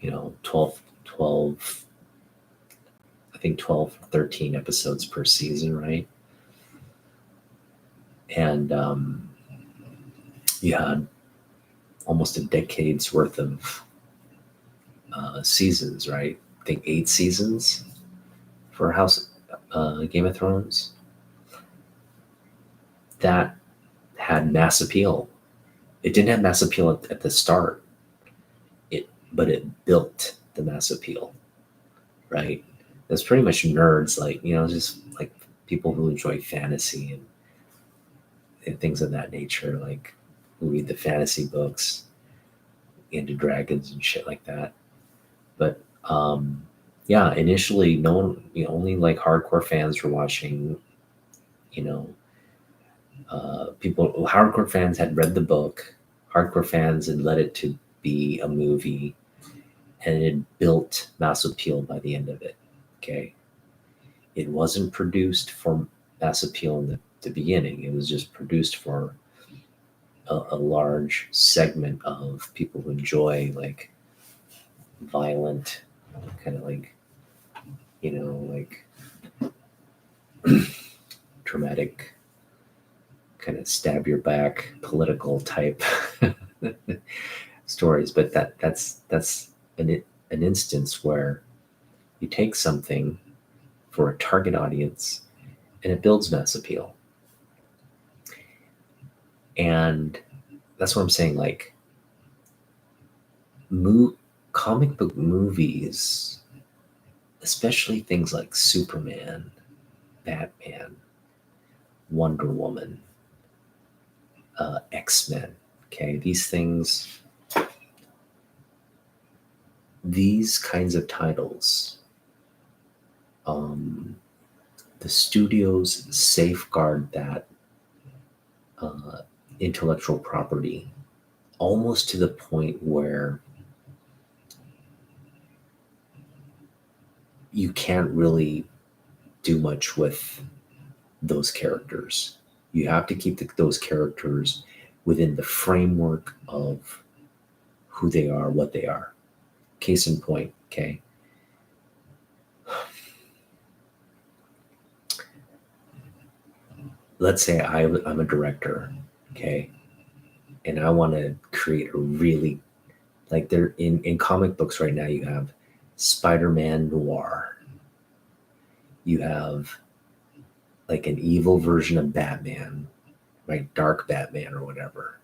S1: 12, I think 12, 13 episodes per season, right? And you had almost a decade's worth of seasons, right? I think 8 seasons for Game of Thrones. That had mass appeal. It didn't have mass appeal at the start, but it built the mass appeal, right? It's pretty much nerds, just like people who enjoy fantasy and things of that nature, like who read the fantasy books, into dragons and shit like that. But yeah, initially, no one, only like hardcore fans were watching. Hardcore fans had read the book. Hardcore fans had led it to be a movie, and it built mass appeal by the end of it. Okay, it wasn't produced for mass appeal in the beginning. It was just produced for a large segment of people who enjoy like violent, kind of like dramatic, kind of stab your back political type stories. But that's an instance where you take something for a target audience and it builds mass appeal. And that's what I'm saying, like comic book movies, especially things like Superman, Batman, Wonder Woman, X-Men. Okay, these kinds of titles, the studios safeguard that intellectual property almost to the point where you can't really do much with those characters. You have to keep those characters within the framework of who they are, what they are. Case in point, okay? Let's say I'm a director, okay? And I want to create a really, like there in comic books right now, you have Spider-Man Noir. You have like an evil version of Batman, right? Dark Batman or whatever.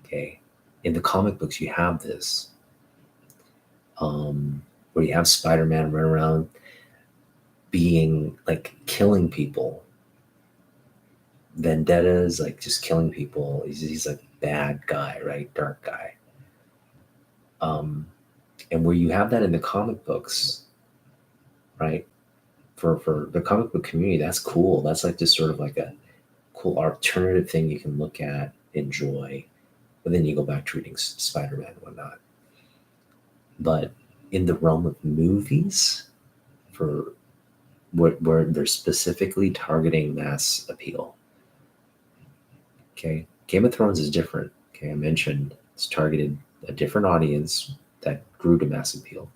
S1: Okay. In the comic books, you have this, where you have Spider-Man run around being like killing people. Vendettas, like just killing people. He's a bad guy, right? Dark guy. And where you have that in the comic books, right? For the comic book community, that's cool. That's like just sort of like a cool alternative thing you can look at, enjoy, but then you go back to reading Spider-Man and whatnot. But in the realm of movies, for where they're specifically targeting mass appeal, okay, Game of Thrones is different. Okay, I mentioned it's targeted a different audience that grew to mass appeal,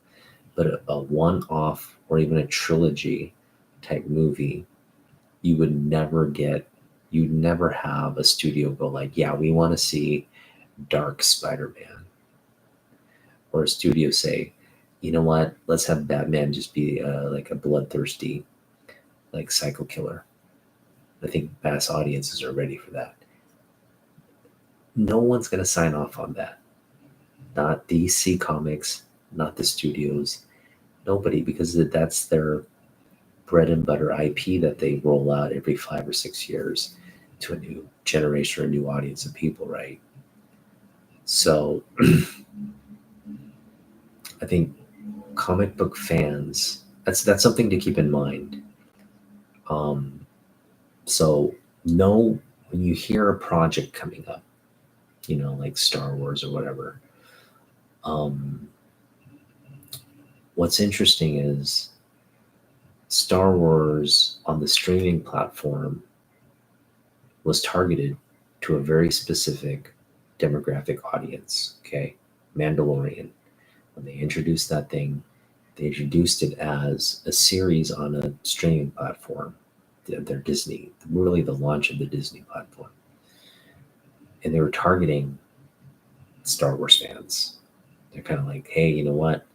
S1: but a one-off or even a trilogy type movie, you'd never have a studio go like, yeah, we want to see Dark Spider-Man, or a studio say, you know what, let's have Batman just be like a bloodthirsty, like psycho killer. I think mass audiences are ready for that. No one's going to sign off on that. Not DC Comics, not the studios, nobody, because that's their bread and butter IP that they roll out every 5 or 6 years to a new generation or a new audience of people, right? So I think comic book fans, that's something to keep in mind. Um, so know when you hear a project coming up, like Star Wars or whatever. What's interesting is Star Wars on the streaming platform was targeted to a very specific demographic audience. Okay, Mandalorian. When they introduced that thing, they introduced it as a series on a streaming platform. Their Disney, really the launch of the Disney platform, and they were targeting Star Wars fans. They're kind of like, hey, you know what?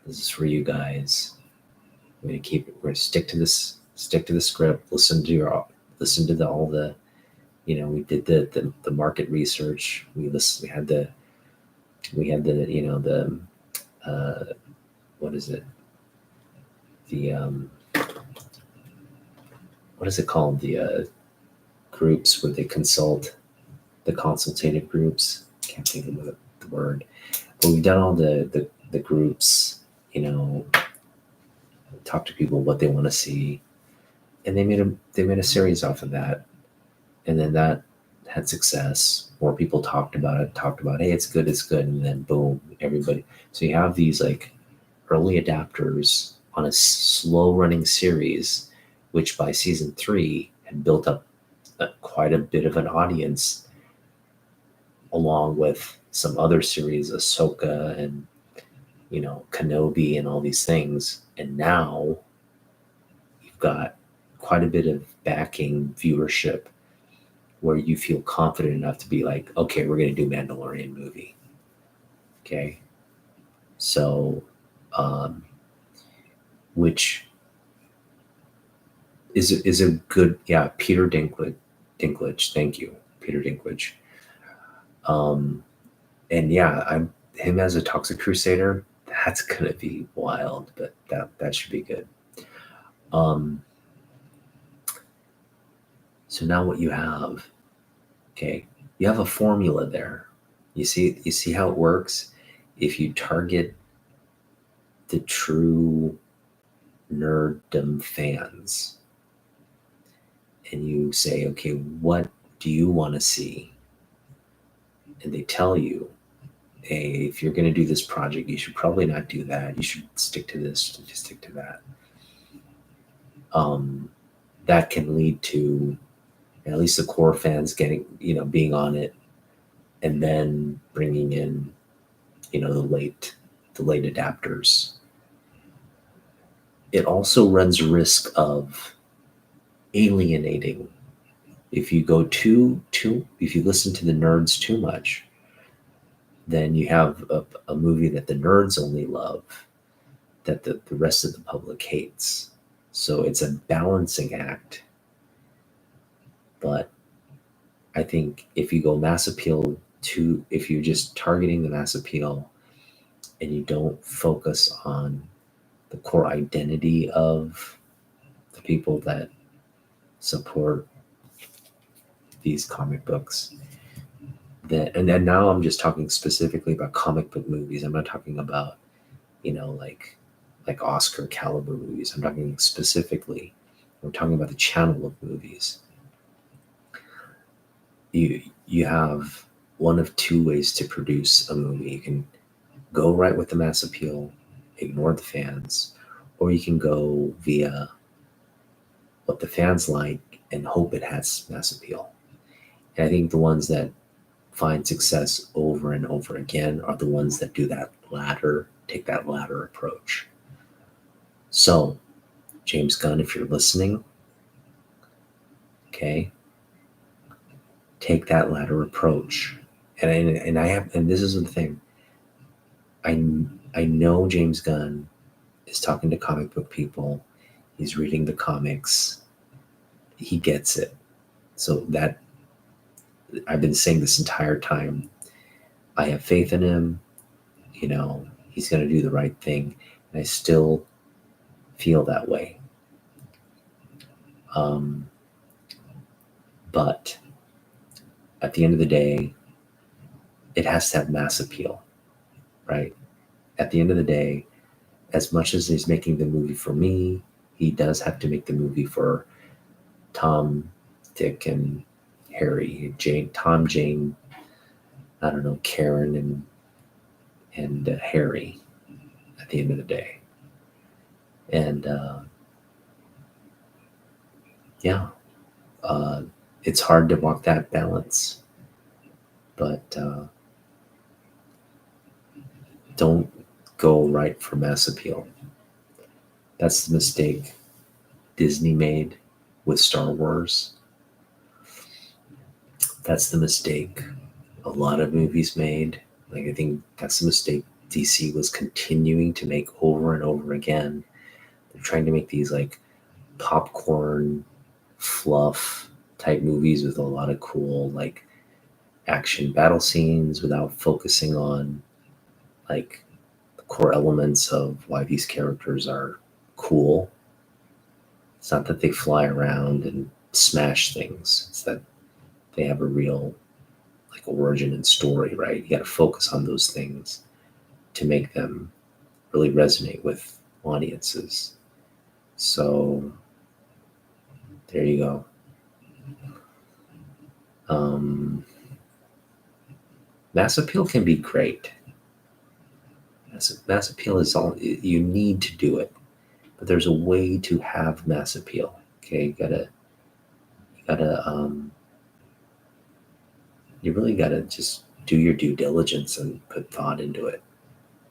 S1: This is for you guys. We're gonna keep it. We're gonna stick to this. Stick to the script. Listen to all the. We did the market research. We listened. We had the what is it? The what is it called? The groups where they consult, the consultative groups. Can't think of the word. But we've done all the groups. Talk to people what they want to see, and they made a series off of that, and then that had success. More people talked about it. Talked about, hey, it's good, and then boom, everybody. So you have these like early adapters on a slow running series, which by season 3 had built up quite a bit of an audience, along with some other series, Ahsoka and Kenobi and all these things. And now you've got quite a bit of backing viewership where you feel confident enough to be like, okay, we're going to do Mandalorian movie. Okay. So, which is a good, yeah, Peter Dinklage. Thank you, Peter Dinklage. And yeah, him as a Toxic Crusader, that's going to be wild, but that should be good. So now what you have, okay, you have a formula there. You see how it works? If you target the true nerddom fans and you say, okay, what do you want to see? And they tell you, hey, if you're going to do this project, you should probably not do that. You should stick to this, just stick to that. That can lead to at least the core fans getting, being on it, and then bringing in, the late adapters. It also runs risk of alienating. If you go if you listen to the nerds too much, then you have a movie that the nerds only love, that the rest of the public hates. So it's a balancing act. But I think if you go mass appeal if you're just targeting the mass appeal and you don't focus on the core identity of the people that support these comic books, and then now I'm just talking specifically about comic book movies. I'm not talking about, like Oscar caliber movies. I'm talking specifically, we're talking about the channel of movies. You have one of two ways to produce a movie. You can go right with the mass appeal, ignore the fans, or you can go via what the fans like and hope it has mass appeal. And I think the ones that find success over and over again are the ones that do take that latter approach. So, James Gunn, if you're listening, okay, take that latter approach. And this is the thing. I know James Gunn is talking to comic book people. He's reading the comics. He gets it. So that I've been saying this entire time. I have faith in him. He's going to do the right thing. And I still feel that way. Um, but at the end of the day, it has to have mass appeal, right? At the end of the day, as much as he's making the movie for me, he does have to make the movie for Tom, Dick, and Harry, Jane, Tom, Jane, I don't know, Karen, and Harry. At the end of the day, and yeah, uh, it's hard to walk that balance, but don't go right for mass appeal. That's the mistake Disney made with Star Wars. That's the mistake a lot of movies made. Like, I think that's the mistake DC was continuing to make over and over again. They're trying to make these like popcorn fluff type movies with a lot of cool like action battle scenes without focusing on like the core elements of why these characters are cool. It's not that they fly around and smash things. It's that they have a real like origin and story, right? You got to focus on those things to make them really resonate with audiences. So there you go. Mass appeal can be great. Mass appeal is all you need to do it, but there's a way to have mass appeal. Okay, you gotta you really gotta just do your due diligence and put thought into it.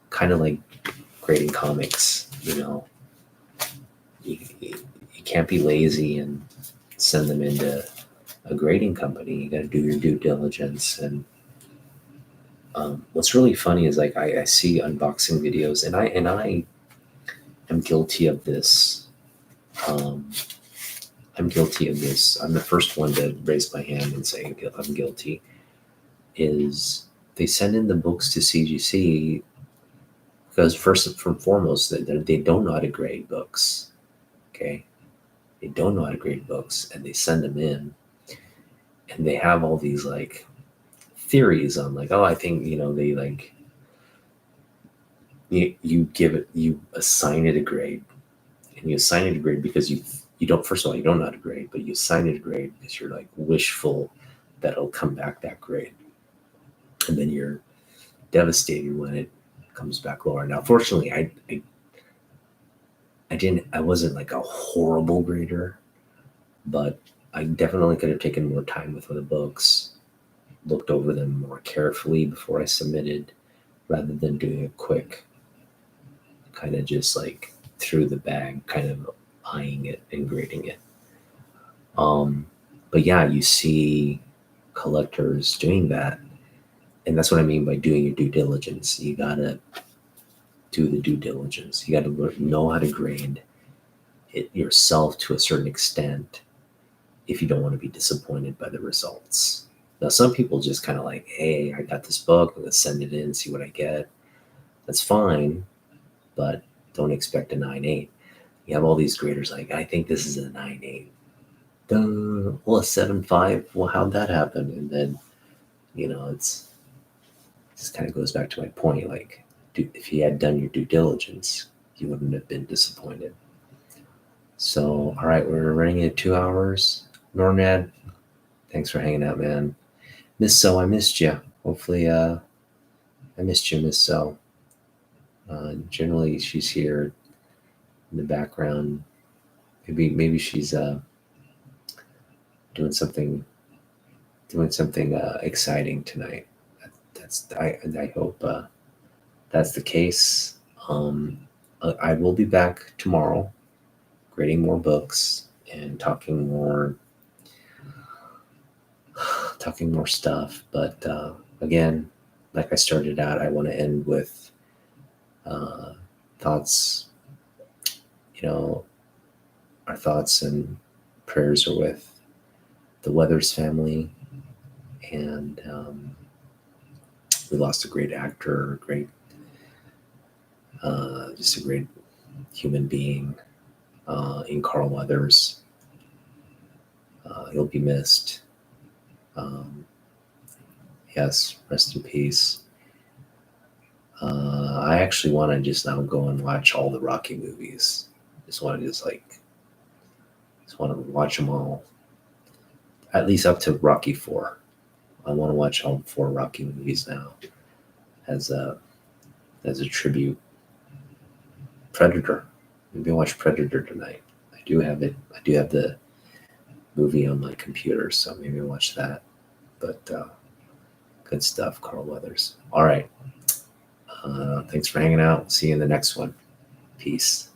S1: Kind of like grading comics, you know, you can't be lazy and send them into a grading company. You got to do your due diligence. And what's really funny is like I see unboxing videos, and I am guilty of this. Um, I'm guilty of this. I'm the first one to raise my hand and say I'm guilty. Is they send in the books to CGC because first and foremost they don't know how to grade books. Okay, they don't know how to grade books, and they send them in, and they have all these like theories on like, oh, I think they like you assign it a grade, and you assign it a grade because you don't, first of all, you don't know how to grade, but you assign it a grade because you're like wishful that it'll come back that grade, and then you're devastated when it comes back lower. Now fortunately I wasn't like a horrible grader, but I definitely could have taken more time with the books, looked over them more carefully before I submitted, rather than doing a quick kind of just like through the bag, kind of eyeing it and grading it. But yeah, you see collectors doing that. And that's what I mean by doing your due diligence. You gotta do the due diligence. You gotta know how to grade it yourself to a certain extent if you don't want to be disappointed by the results. Now, some people just kind of like, hey, I got this book, I'm gonna send it in, see what I get. That's fine, but don't expect a 9.8. You have all these graders like, I think this is a 9.8. Well, a 7.5. Well, how'd that happen? And then, it just kind of goes back to my point. Like, if you had done your due diligence, you wouldn't have been disappointed. So, all right, we're running at 2 hours. Normad, thanks for hanging out, man. Miss So, I missed you. Hopefully, I missed you, Miss So. Generally, she's here in the background. Maybe she's doing something exciting tonight. I hope that's the case. I will be back tomorrow, grading more books and talking more stuff. But again, like I started out, I want to end with thoughts. Our thoughts and prayers are with the Weathers family, and we lost a great actor, just a great human being in Carl Weathers. He'll be missed. Yes, rest in peace. I actually want to just now go and watch all the Rocky movies. Just want to just want to watch them all, at least up to Rocky 4. I want to watch all 4 Rocky movies now as a tribute. Predator. Maybe watch Predator tonight. I do have it. I do have the movie on my computer, so maybe watch that. But good stuff, Carl Weathers. All right. Thanks for hanging out. See you in the next one. Peace.